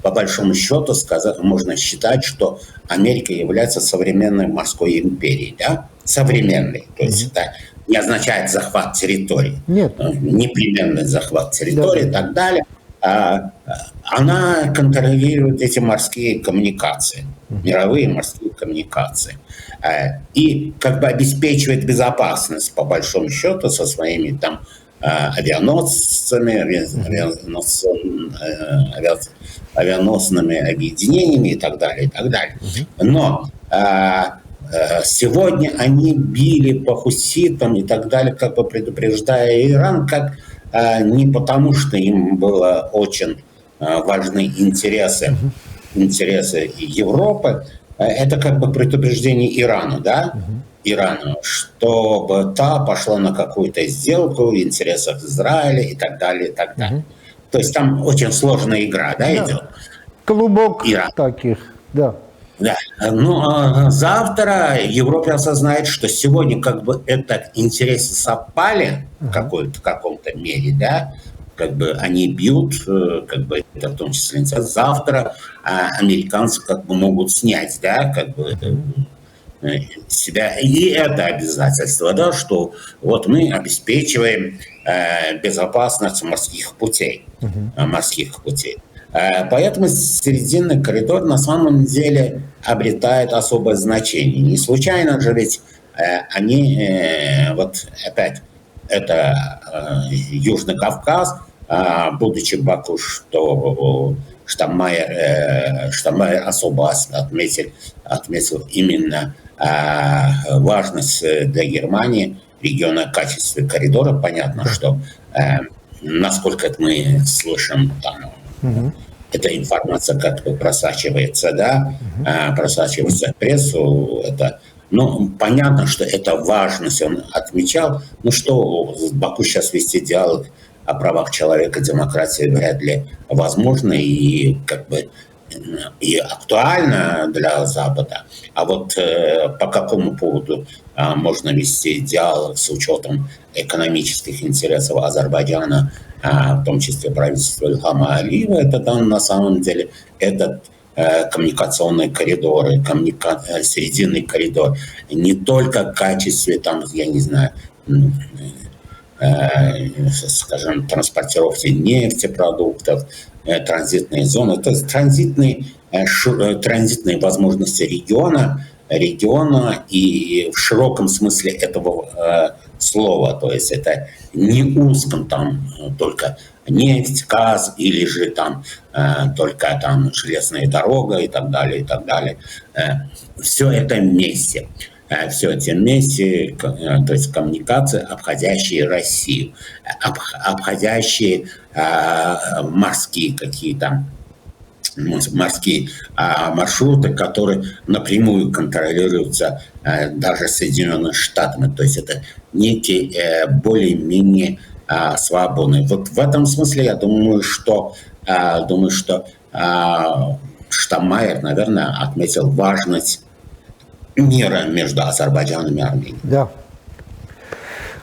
По большому счету можно считать, что Америка является современной морской империей. Современной. То есть это не означает захват территории. Нет. Непременный захват территории и так далее. Она контролирует эти морские коммуникации, мировые морские коммуникации. И как бы обеспечивает безопасность, по большому счету, со своими авианосными объединениями и так далее, и так далее. Но сегодня они били по хуситам и так далее, как бы предупреждая Иран, не потому, что им было очень важны интересы Европы, это как бы предупреждение Ирану, Ирану, чтобы та пошла на какую-то сделку в интересах Израиля и так далее, и так далее. То есть там очень сложная игра, идет. Клубок таких, Но завтра Европа осознает, что сегодня как бы это интересы совпали в каком-то мере, как бы они бьют, как бы это в том числе завтра американцы как бы могут снять, как бы себя. И это обязательство, что вот мы обеспечиваем безопасность морских путей. Поэтому серединный коридор на самом деле обретает особое значение. Не случайно же ведь они, вот опять, это Южный Кавказ, будучи в Баку, что Штайнмайер особо отметил именно важность для Германии региона качества коридора. Понятно, что насколько это мы слышим, там, эта информация как-то просачивается, да, просачивается в прессу. Ну, понятно, что это важность он отмечал. Ну что, в Баку сейчас вести диалог о правах человека, демократии вряд ли возможно и как бы и актуально для Запада. А вот по какому поводу можно вести диалог с учетом экономических интересов Азербайджана, в том числе правительства Ильхама Алиева, это там на самом деле этот коммуникационные коридоры, срединный коридор, не только в качестве, там, я не знаю, скажем, транспортировки нефтепродуктов, транзитные зоны, то есть транзитные возможности региона и в широком смысле этого слова, то есть это не узком там только нефть, газ или же там только там железная дорога и так далее, и так далее. Все это вместе. Все эти вместе, то есть коммуникации, обходящие Россию, обходящие морские какие-то морские маршруты, которые напрямую контролируются даже Соединенными Штатами. То есть это некие более-менее свободные. Вот в этом смысле я думаю, что Штайнмайер, наверное, отметил важность мира между Азербайджаном и Арменией. Да.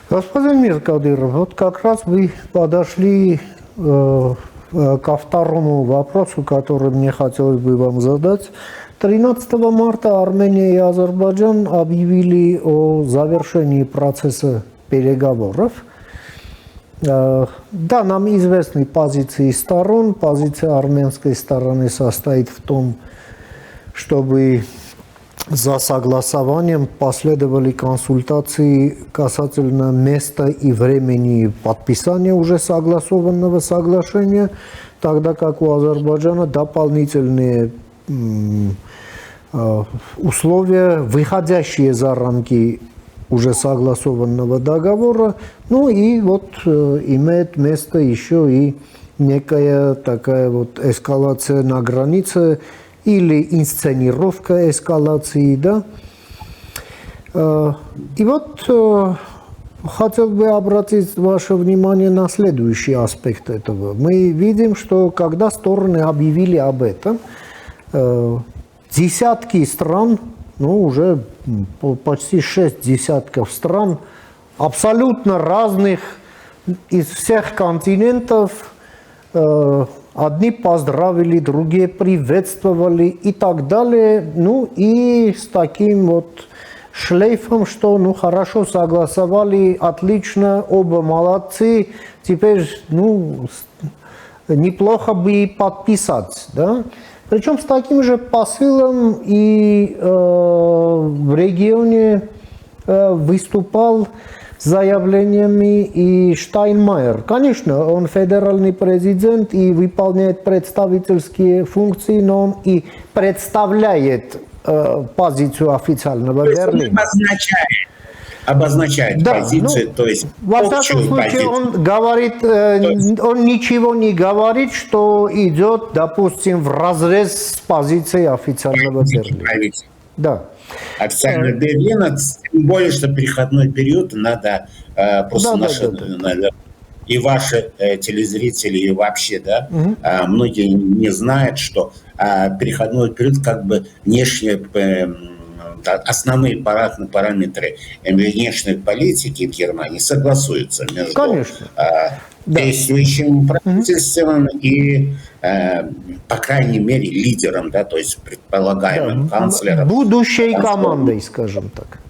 Господин Миркадыров, вот как раз вы подошли ко второму вопросу, который мне хотелось бы вам задать. 13 марта Армения и Азербайджан объявили о завершении процесса переговоров. Да, нам известны позиции сторон. Позиция армянской стороны состоит в том, чтобы за согласованием последовали консультации касательно места и времени подписания уже согласованного соглашения, тогда как у Азербайджана дополнительные условия, выходящие за рамки уже согласованного договора. Ну и вот имеет место еще и некая такая вот эскалация на границе или инсценировка эскалации, да. И вот хотел бы обратить ваше внимание на следующий аспект этого. Мы видим, что когда стороны объявили об этом, десятки стран, ну уже почти 6 десятков стран, абсолютно разных, из всех континентов, одни поздравили, другие приветствовали и так далее. Ну и с таким вот шлейфом, что ну хорошо согласовали, отлично, оба молодцы, теперь ну неплохо бы подписать, да? Причем с таким же посылом и в регионе выступал с заявлениями и Штайнмайер. Конечно, он федеральный президент и выполняет представительские функции, но он и представляет позицию официального Берлина. Обозначает Да, позицию, ну, то есть во всяком случае, он говорит, он ничего не говорит, что идет, допустим, вразрез с позицией официального Берлина. Да. Официально Берлина, тем более, что переходной период надо просто наверное, и ваши телезрители, и вообще, да, многие не знают, что переходной период как бы внешне основные параметры внешней политики в Германии согласуются между действующим правительством и, по крайней мере, лидером, да, то есть предполагаемым канцлером. Будущей командой, скажем так.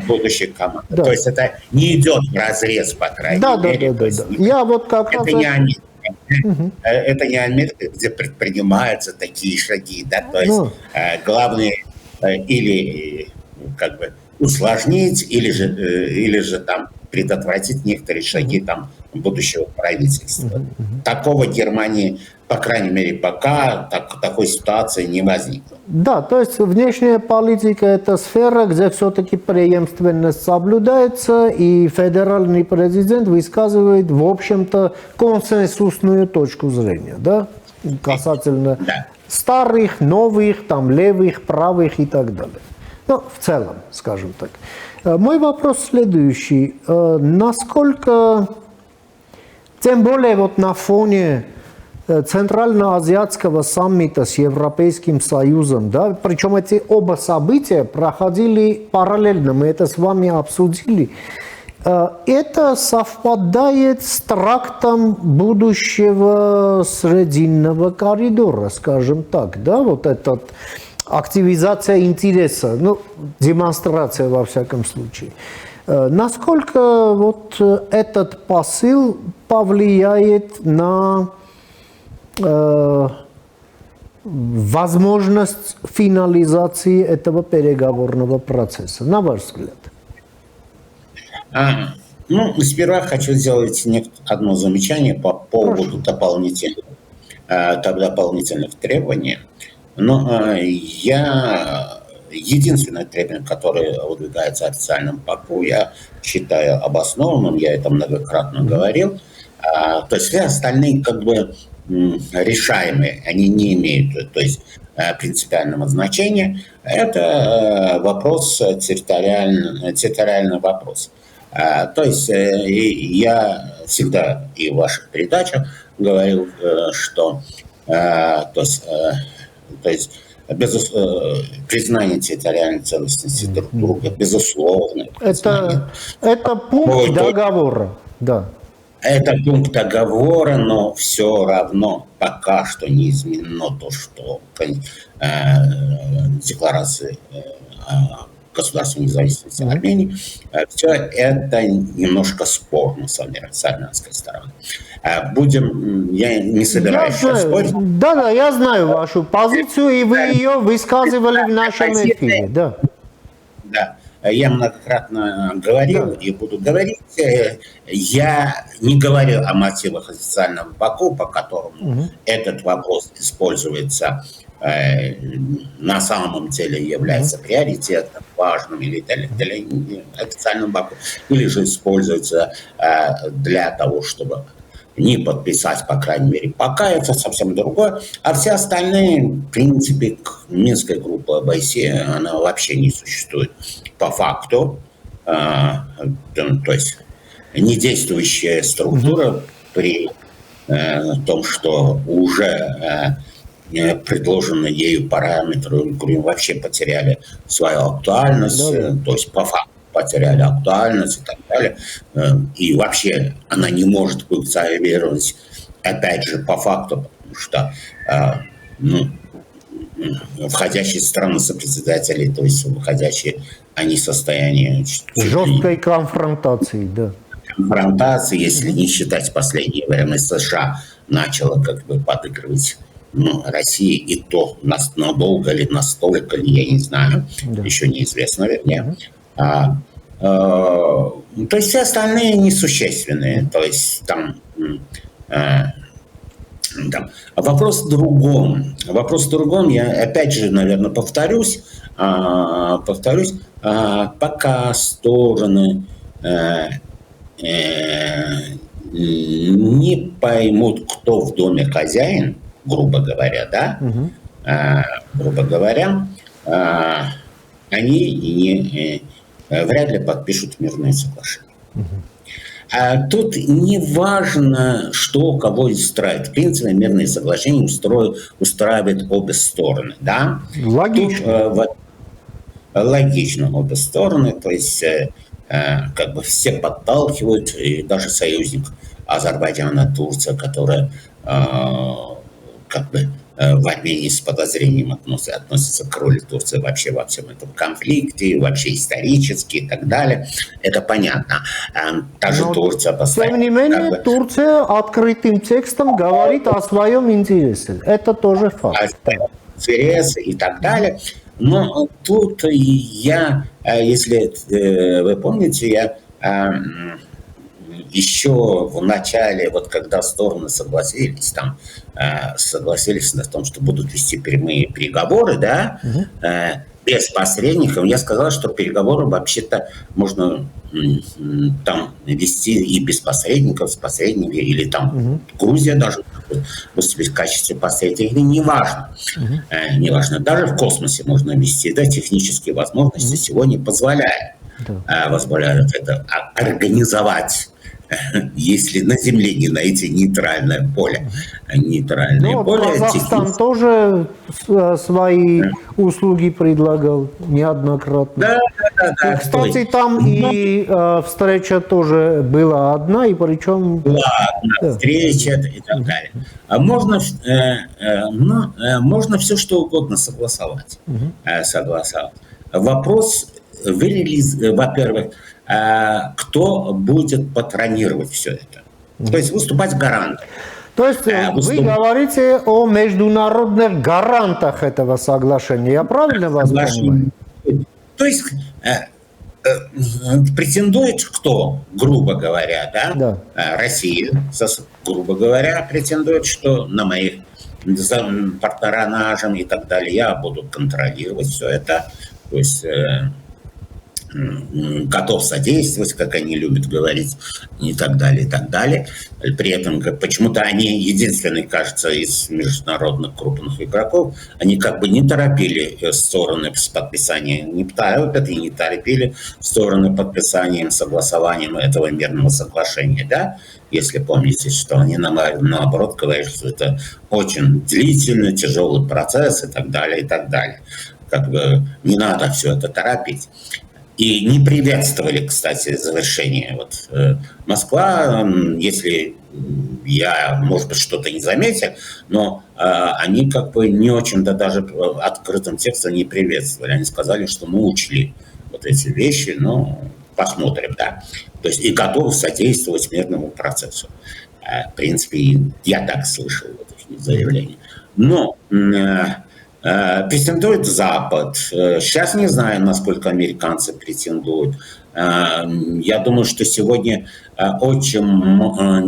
Будущей командой. Да. То есть это не идет в разрез, по крайней мере. Да. Я вот как это раз... не Америка. Это не Америка, где предпринимаются такие шаги, да, то есть главное или как бы усложнить, или же там предотвратить некоторые шаги там будущего правительства. Такого Германии, по крайней мере, пока такой ситуации не возникло. Да, то есть внешняя политика – это сфера, где все-таки преемственность соблюдается, и федеральный президент высказывает, в общем-то, консенсусную точку зрения, да, касательно старых, новых, там, левых, правых и так далее. Ну, в целом, скажем так. Мой вопрос следующий. Насколько, тем более вот на фоне Центральноазиатского саммита с Европейским Союзом, да, причем эти оба события проходили параллельно, мы это с вами обсудили, это совпадает с трактом будущего Срединного коридора, скажем так, да, вот этот активизация интереса, ну, демонстрация во всяком случае. Насколько вот этот посыл повлияет на возможность финализации этого переговорного процесса, на ваш взгляд? Ну, сперва хочу сделать одно замечание по поводу дополнительных требований. Но единственное требование, которое выдвигается официальным Баку, я считаю обоснованным, я это многократно говорил. То есть все остальные как бы решаемые, они не имеют, то есть, принципиального значения. Это вопрос, территориальный вопрос. То есть я всегда и в ваших передачах говорил, что то есть признание территориальной целостности друг друга, безусловно. Это пункт договора, да. Это пункт договора, но все равно пока что не изменено то, что декларации государственной независимости Армении, все это немножко спорно с армянской стороны. Я не собираюсь сейчас спорить. Да, я знаю вашу позицию, и вы ее высказывали в нашем эфире. Да. Я многократно говорил и буду говорить. Я не говорил о мотивах официального Баку, по которому этот вопрос используется, на самом деле является приоритетом, важным или для официального Баку, или же используется для того, чтобы не подписать, по крайней мере, пока это совсем другое. А все остальные, в принципе, Минская группа ОБСЕ, она вообще не существует по факту. То есть недействующая структура при том, что уже предложенные ею параметры вообще потеряли свою актуальность, то есть по факту потеряли актуальность и так далее. И вообще она не может функционировать, опять же, по факту, потому что входящие страны сопредседатели, то есть выходящие, они в состоянии жесткой конфронтации, да. Конфронтации, если не считать последнее время, США начала как бы подыгрывать России, и то надолго ли, настолько ли, я не знаю, еще неизвестно, вернее. То есть все остальные несущественные. То есть там вопрос в другом. Я опять же, наверное, повторюсь, пока стороны не поймут, кто в доме хозяин, грубо говоря, да, они вряд ли подпишут мирное соглашение. Тут не важно, что кого устраивает. В принципе, мирное соглашение устраивает обе стороны. Да? Логично. Логично обе стороны. То есть как бы все подталкивают, и даже союзник Азербайджана, Турция, которая как бы в Армении с подозрением относится к роли Турции вообще во всем этом конфликте, вообще исторически и так далее. Это понятно. Та же Турция постоянно... Тем не менее, Турция открытым текстом говорит о своем интересе. Это тоже факт. Интересы и так далее. Но тут я, если вы помните, я еще в начале, вот когда стороны согласились на том, что будут вести прямые переговоры, да, без посредников, я сказал, что переговоры вообще-то можно там вести и без посредников, с посредниками, или там Грузия даже выступить в качестве посредника, неважно. Неважно. Даже в космосе можно вести, да, технические возможности сегодня позволяют это организовать, если на Земле не найти нейтральное поле. Нейтральное поле. Казахстан тоже свои услуги предлагал неоднократно. Да. И, кстати, там и встреча тоже была одна, и причем... Была одна встреча и так далее. А можно все что угодно согласовать. Вопрос, во-первых, кто будет патронировать все это. То есть выступать гарантом. То есть вы говорите о международных гарантах этого соглашения. Я правильно вас понимаю? То есть претендует кто, грубо говоря, да? Россия, грубо говоря, претендует, что на моих патронажем и так далее я буду контролировать все это. То есть готов содействовать, как они любят говорить, и так далее, и так далее. При этом почему-то они единственные, кажется, из международных крупных игроков, они как бы не торопили стороны с подписанием, не торопили стороны подписанием, согласованием этого мирного соглашения, да? Если помните, что они наоборот говорят, что это очень длительный, тяжелый процесс и так далее, и так далее. Как бы не надо все это торопить. И не приветствовали, кстати, завершение. Вот, Москва, если я, может быть, что-то не заметил, но они как бы не очень-то даже открытым текстом не приветствовали. Они сказали, что мы учли вот эти вещи, но посмотрим, да. То есть и готовы содействовать мирному процессу. В принципе, я так слышал вот их заявления. Но претендует Запад. Сейчас не знаю, насколько американцы претендуют. Я думаю, что сегодня очень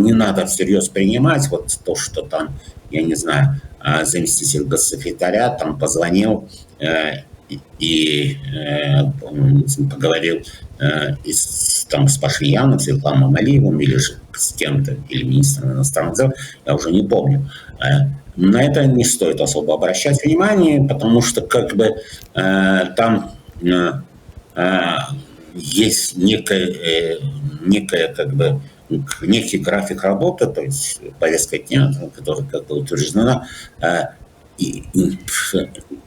не надо всерьез принимать вот то, что там, я не знаю, заместитель госсекретаря там позвонил и поговорил с Пашиняном, с Илхамом Алиевым или же с кем-то, или министром иностранных дел, я уже не помню. На это не стоит особо обращать внимание, потому что как бы там есть некая как бы некий график работы, то есть повестка дня, которая как бы утверждена. И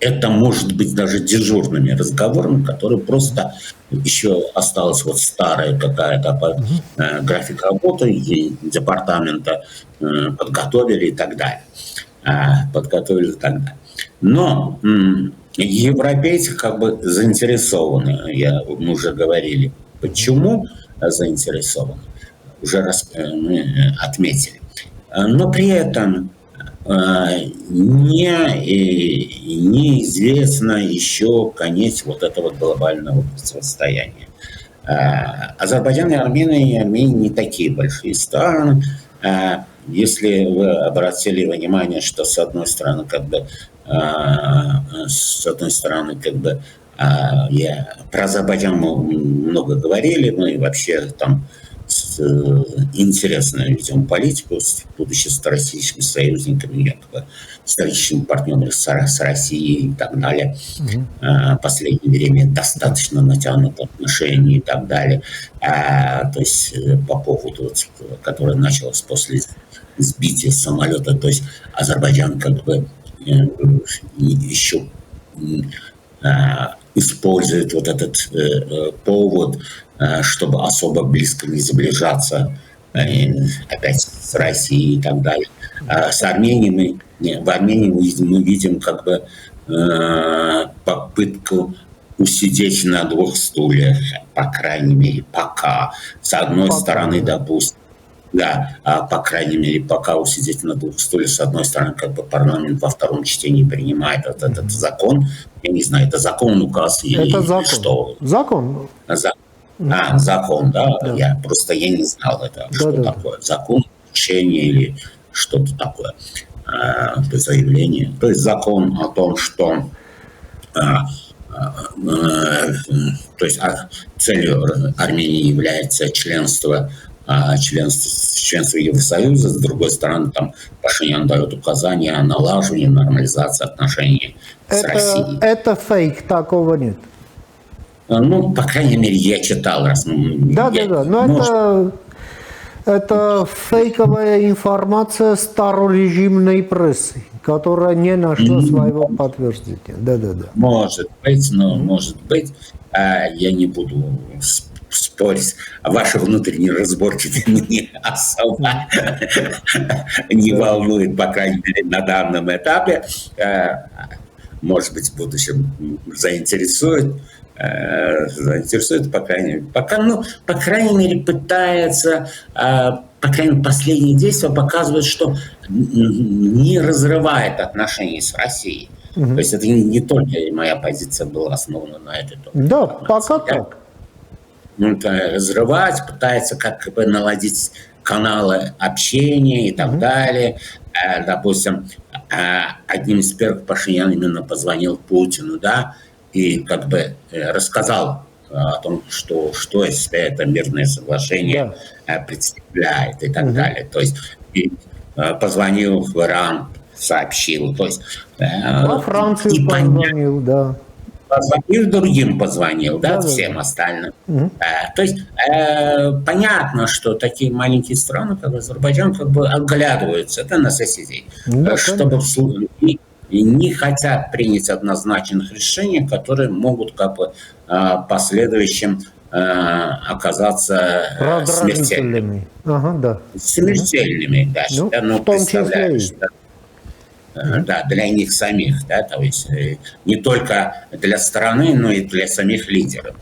это может быть даже дежурными разговорами, которые просто еще осталась вот старая какая-то график работы и департамента подготовили и так далее. Но европейцы как бы заинтересованы, мы уже говорили. Почему заинтересованы? Уже мы отметили. Но при этом неизвестно еще конец вот этого глобального противостояния. Азербайджан и Армения не такие большие страны. Если вы обратили внимание, что с одной стороны про Азербайджан мы много говорили, мы вообще там интересную ведем политику, будучи стратегическими союзниками, якобы стратегическими партнерами с Россией и так далее. В последнее время достаточно натянуто отношения и так далее. То есть по поводу, которое началось после сбития самолета, то есть Азербайджан как бы еще использует вот этот повод, чтобы особо близко не сближаться опять с Россией и так далее. В Армении мы видим как бы попытку усидеть на двух стульях, по крайней мере, пока. С одной стороны, допустим, по крайней мере, пока усидеть на двух стульях, с одной стороны, как бы парламент во втором чтении принимает этот закон. Я не знаю, это закон, указ или закон. что? Закон. Закон, да? Я не знал это, что такое. Закон, решение или что-то такое. Заявление. То есть закон о том, что то есть целью Армении является членство Евросоюза, с другой стороны, там Пашинян дает указания о налаживании, нормализации отношений с Россией. Это фейк, такого нет. Ну, по крайней мере, я читал. Да. Но это фейковая информация старорежимной прессы, которая не нашла своего подтверждения. Да. Может быть, я не буду спорить. Ваши внутренние разборки меня особо не волнует, по крайней мере, на данном этапе. Может быть, в будущем заинтересует, по крайней мере. По крайней мере, пытается, по крайней мере, последние действия показывают, что не разрывает отношения с Россией. То есть это не только моя позиция была основана на этой информации. Да, пока так. Разрывать, пытается как бы наладить каналы общения и так далее. Допустим, одним из первых Пашинян именно позвонил Путину, да, и как бы рассказал о том, что из себя это мирное соглашение представляет и так далее. То есть позвонил в Иран, сообщил. То есть, во Францию позвонил, да. Позвонил другим, всем остальным. То есть понятно, что такие маленькие страны, как Азербайджан, как бы оглядываются на соседей, чтобы не хотят принять однозначных решений, которые могут как бы последующим оказаться смертельными. Смертельными, да. В том числе. Да, для них самих, да, то есть не только для страны, но и для самих лидеров,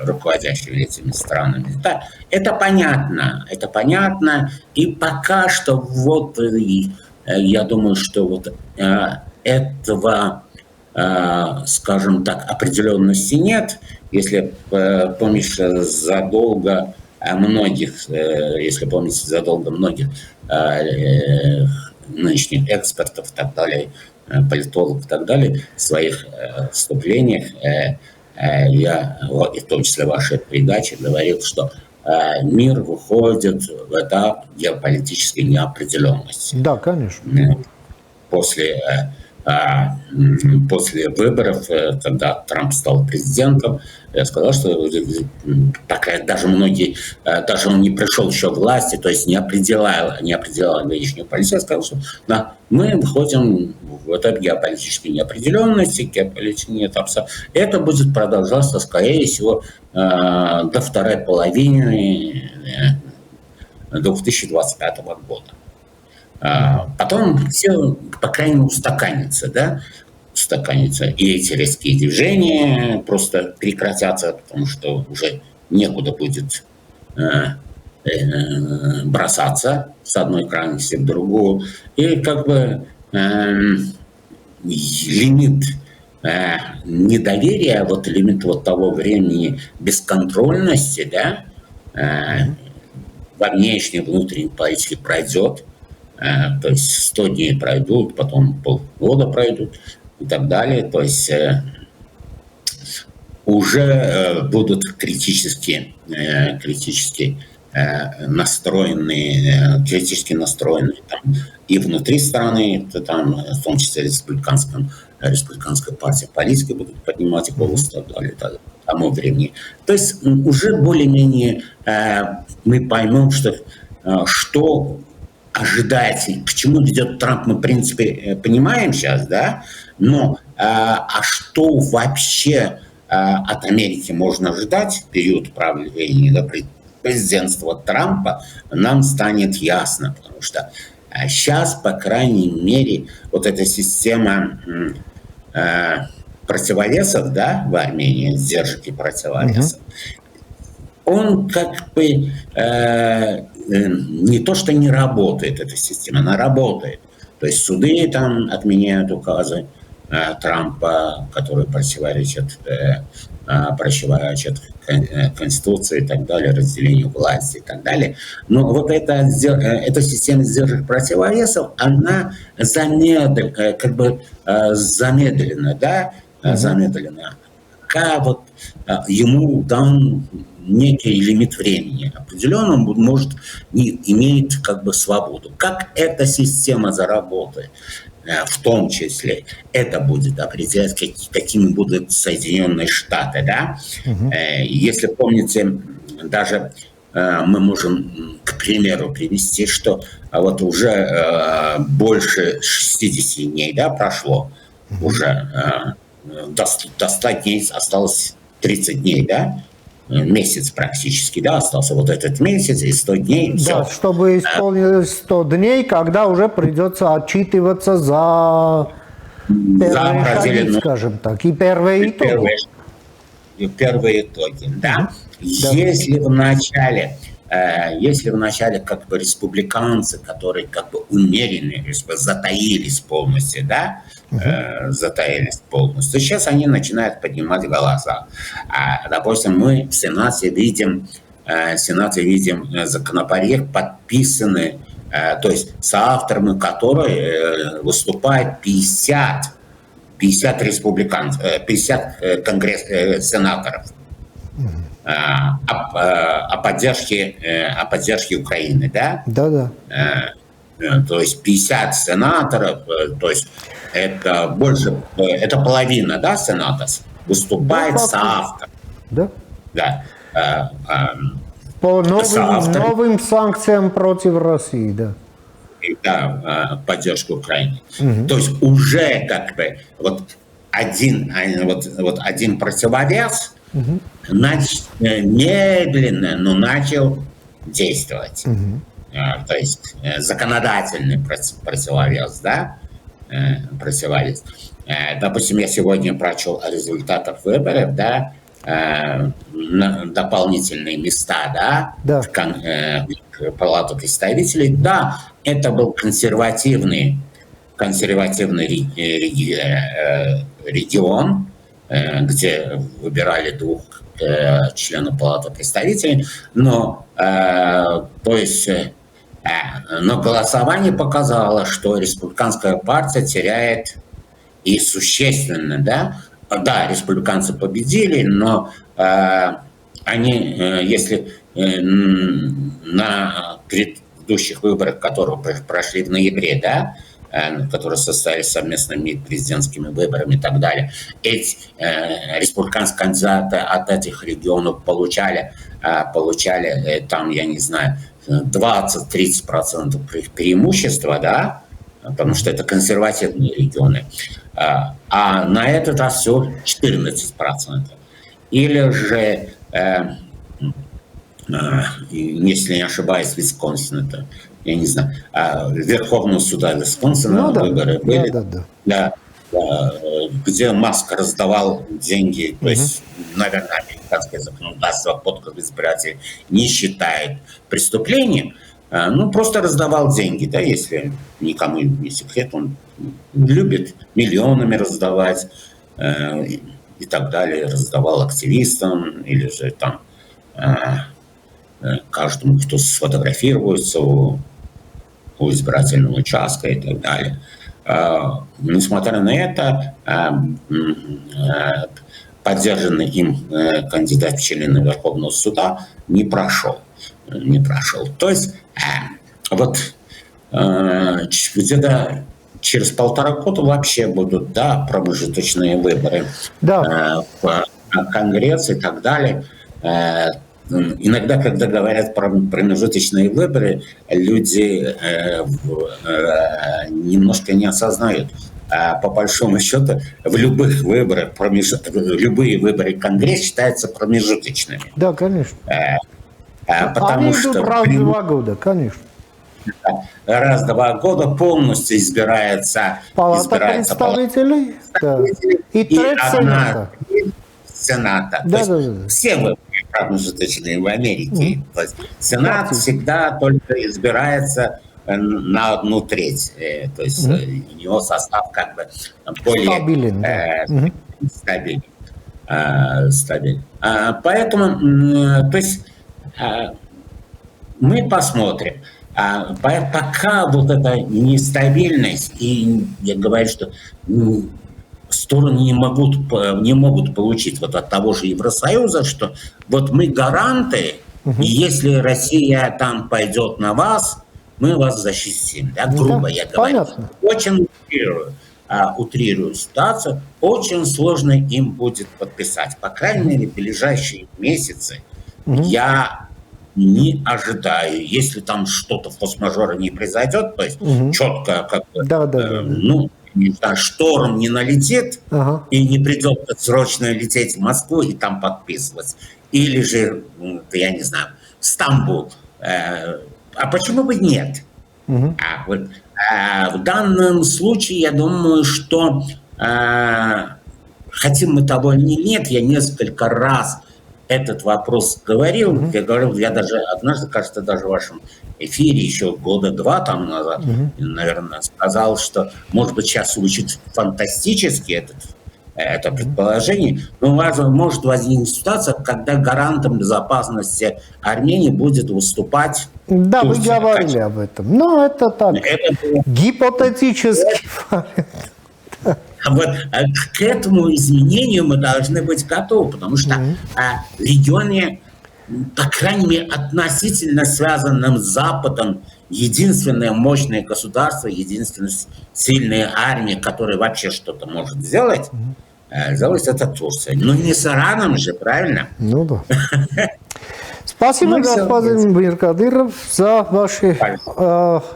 руководящих этими странами. Да, это понятно, и пока что вот, я думаю, что вот этого, скажем так, определенности нет. Если помнишь, задолго многих нынешних экспертов и так далее, политологов и так далее, в своих выступлениях, я, и в том числе в вашей передаче, говорил, что мир выходит в этап геополитической неопределенности. Да, конечно. После выборов, когда Трамп стал президентом, я сказал, что даже он не пришел еще к власти, то есть не определял нынешнюю политику, я сказал, что мы выходим в этап геополитической неопределенности, геополитической этап. Это будет продолжаться, скорее всего, до второй половины 2025 года. Потом все, по крайней мере, устаканится, и эти резкие движения просто прекратятся, потому что уже некуда будет бросаться с одной крайности в другую. И как бы лимит недоверия, лимит того времени бесконтрольности, во внешней и внутренней политике пройдет. То есть 100 дней пройдут, потом полгода пройдут и так далее. То есть уже будут критически настроенные там, и внутри страны, там, в том числе республиканская партия политики будут поднимать голос и так далее. К тому времени. То есть уже более-менее мы поймем, что ожидать, к чему ведет Трамп, мы, в принципе, понимаем сейчас, да, но что вообще от Америки можно ожидать в период правления президентства Трампа, нам станет ясно, потому что сейчас, по крайней мере, вот эта система противовесов, в Армении, сдержек и противовесов, он как бы не то, что не работает, эта система, она работает. То есть суды там отменяют указы Трампа, которые противоречат Конституции и так далее, разделению власти и так далее. Но вот эта система сдержек противовесов, она замедлена, да, замедлена. Пока вот ему дан некий лимит времени. Определенно он может имеет как бы свободу. Как эта система заработает, в том числе, это будет определять, какими будут Соединенные Штаты, да? Если помните, даже мы можем, к примеру, привести, что вот уже больше 60 дней, да, прошло, уже до 100 дней осталось 30 дней, да? Месяц практически, да, остался вот этот месяц и 100 дней. Да, все. чтобы исполнилось 100 дней, когда уже придется отчитываться за первые шаги, скажем так, и первые итоги. Первые итоги, да. Если в начале как бы республиканцы, которые как бы умеренные, затаились полностью, да, затаились полностью, сейчас они начинают поднимать голоса. Допустим, мы в Сенате видим законопроект, подписанный, то есть соавторами которой выступает 50 республиканцев, 50 сенаторов. О поддержке Украины, да? Да. То есть 50 сенаторов, то есть это больше, это половина, да, сенаторов выступает соавтор. Да. Да. По новым санкциям против России, да. Да, поддержку Украины. То есть уже как бы вот один противовес медленно, но начал действовать. То есть законодательный противовес, да? Противовес. Допустим, я сегодня прочел о результатах выборов, да? Дополнительные места, да? В Палату представителей. Да, это был консервативный регион, где выбирали 2 членов Палаты представителей, но голосование показало, что республиканская партия теряет и существенно, да? Да, республиканцы победили, но они, если на предыдущих выборах, которые прошли в ноябре, да, которые состоялись совместными президентскими выборами и так далее, эти республиканские кандидаты от этих регионов получали там, я не знаю, 20-30% преимущества, да, потому что это консервативные регионы, а на этот раз всего 14%. Или же, если не ошибаюсь, Висконсин, это, я не знаю, Верховного суда Висконсина выборы были, да, где Маск раздавал деньги, то есть, наверное, американское законодательство подкуп избирателей не считает преступлением, просто раздавал деньги, да, если никому не секрет, он любит миллионами раздавать и так далее, раздавал активистам или же там каждому, кто сфотографируется у избирательного участка и так далее. Несмотря на это, поддержанный им кандидат в члены Верховного суда не прошел. То есть вот где-то через 1,5 года вообще будут, да, промежуточные выборы в Конгресс и так далее. Иногда, когда говорят про промежуточные выборы, люди немножко не осознают. По большому счету, в любых выборах, любые выборы в Конгресс считаются промежуточными. Да, конечно. Потому они что идут раз в 2 года, конечно. Раз в 2 года полностью избирается Палата представителей, и треть Сената. Да. Все выборы промежуточные в Америке. То есть Сенат всегда только избирается на 1/3. То есть у него состав как бы более стабильный. стабильно. Поэтому, то есть, мы посмотрим. Пока вот эта нестабильность, и я говорю, что стороны не могут получить вот от того же Евросоюза, что вот мы гаранты, и если Россия там пойдет на вас, мы вас защитим. Да, грубо я говорю. Понятно. Очень утрирую ситуацию, очень сложно им будет подписать. По крайней мере, в ближайшие месяцы я не ожидаю, если там что-то форс-мажора не произойдет, то есть четко как бы, ну, не знаю, шторм не налетит и не придется срочно лететь в Москву и там подписывать. Или же, я не знаю, Стамбул. А почему бы нет? В данном случае, я думаю, что хотим мы того или нет, я несколько раз этот вопрос говорил. Я даже однажды, кажется, даже в вашем эфире еще года 2 там назад, наверное, сказал, что, может быть, сейчас звучит фантастически это предположение, но может возникнуть ситуация, когда гарантом безопасности Армении будет выступать Да, Турция. вы говорили об этом. Но это так, гипотетически. Вот к этому изменению мы должны быть готовы, потому что в регионе, по крайней мере, относительно связанном с Западом, единственное мощное государство, единственная сильная армия, которая вообще что-то может сделать, это Турция. Но не с Ираном же, правильно? Ну да. Спасибо, господин Миркадыров, за ваши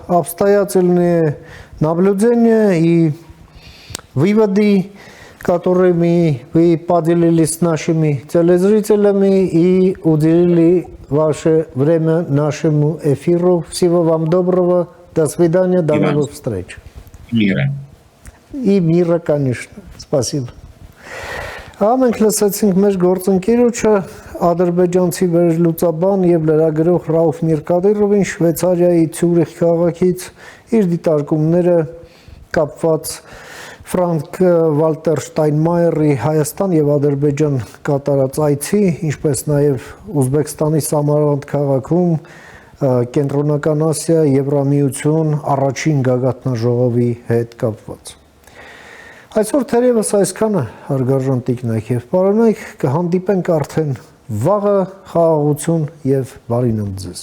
обстоятельные наблюдения и выводы, которыми вы поделились с нашими телезрителями и уделили ваше время нашему эфиру. Всего вам доброго. До свидания. До новых встреч. Мира. И мира, конечно. Спасибо. Մենք լսեցինք մեր գործընկերոջը ադրբեջանցի վերլուծաբան եւ լրագրող Ռաուֆ Միրկադիրովին Շվեյցարիայի Ցյուրիխ քաղաքից իր դիտարկումները կապված Ֆրանկ Վալտեր Շտայնմայերի Հայաստան եւ Ադրբեջան կատարած այցի, ինչպես նաեւ Ուզբեկստանի Սամարանդ քաղաքում Կենտրոնական Ասիա Եվրամիություն առաջին գագաթնաժողովի հետ կապված։ Այսօր թերևս այսքանը հարգարժան տիկնայք եւ պարոնայք կհանդիպենք արդեն վաղը խաղաղություն եւ բարի նոց ձեզ։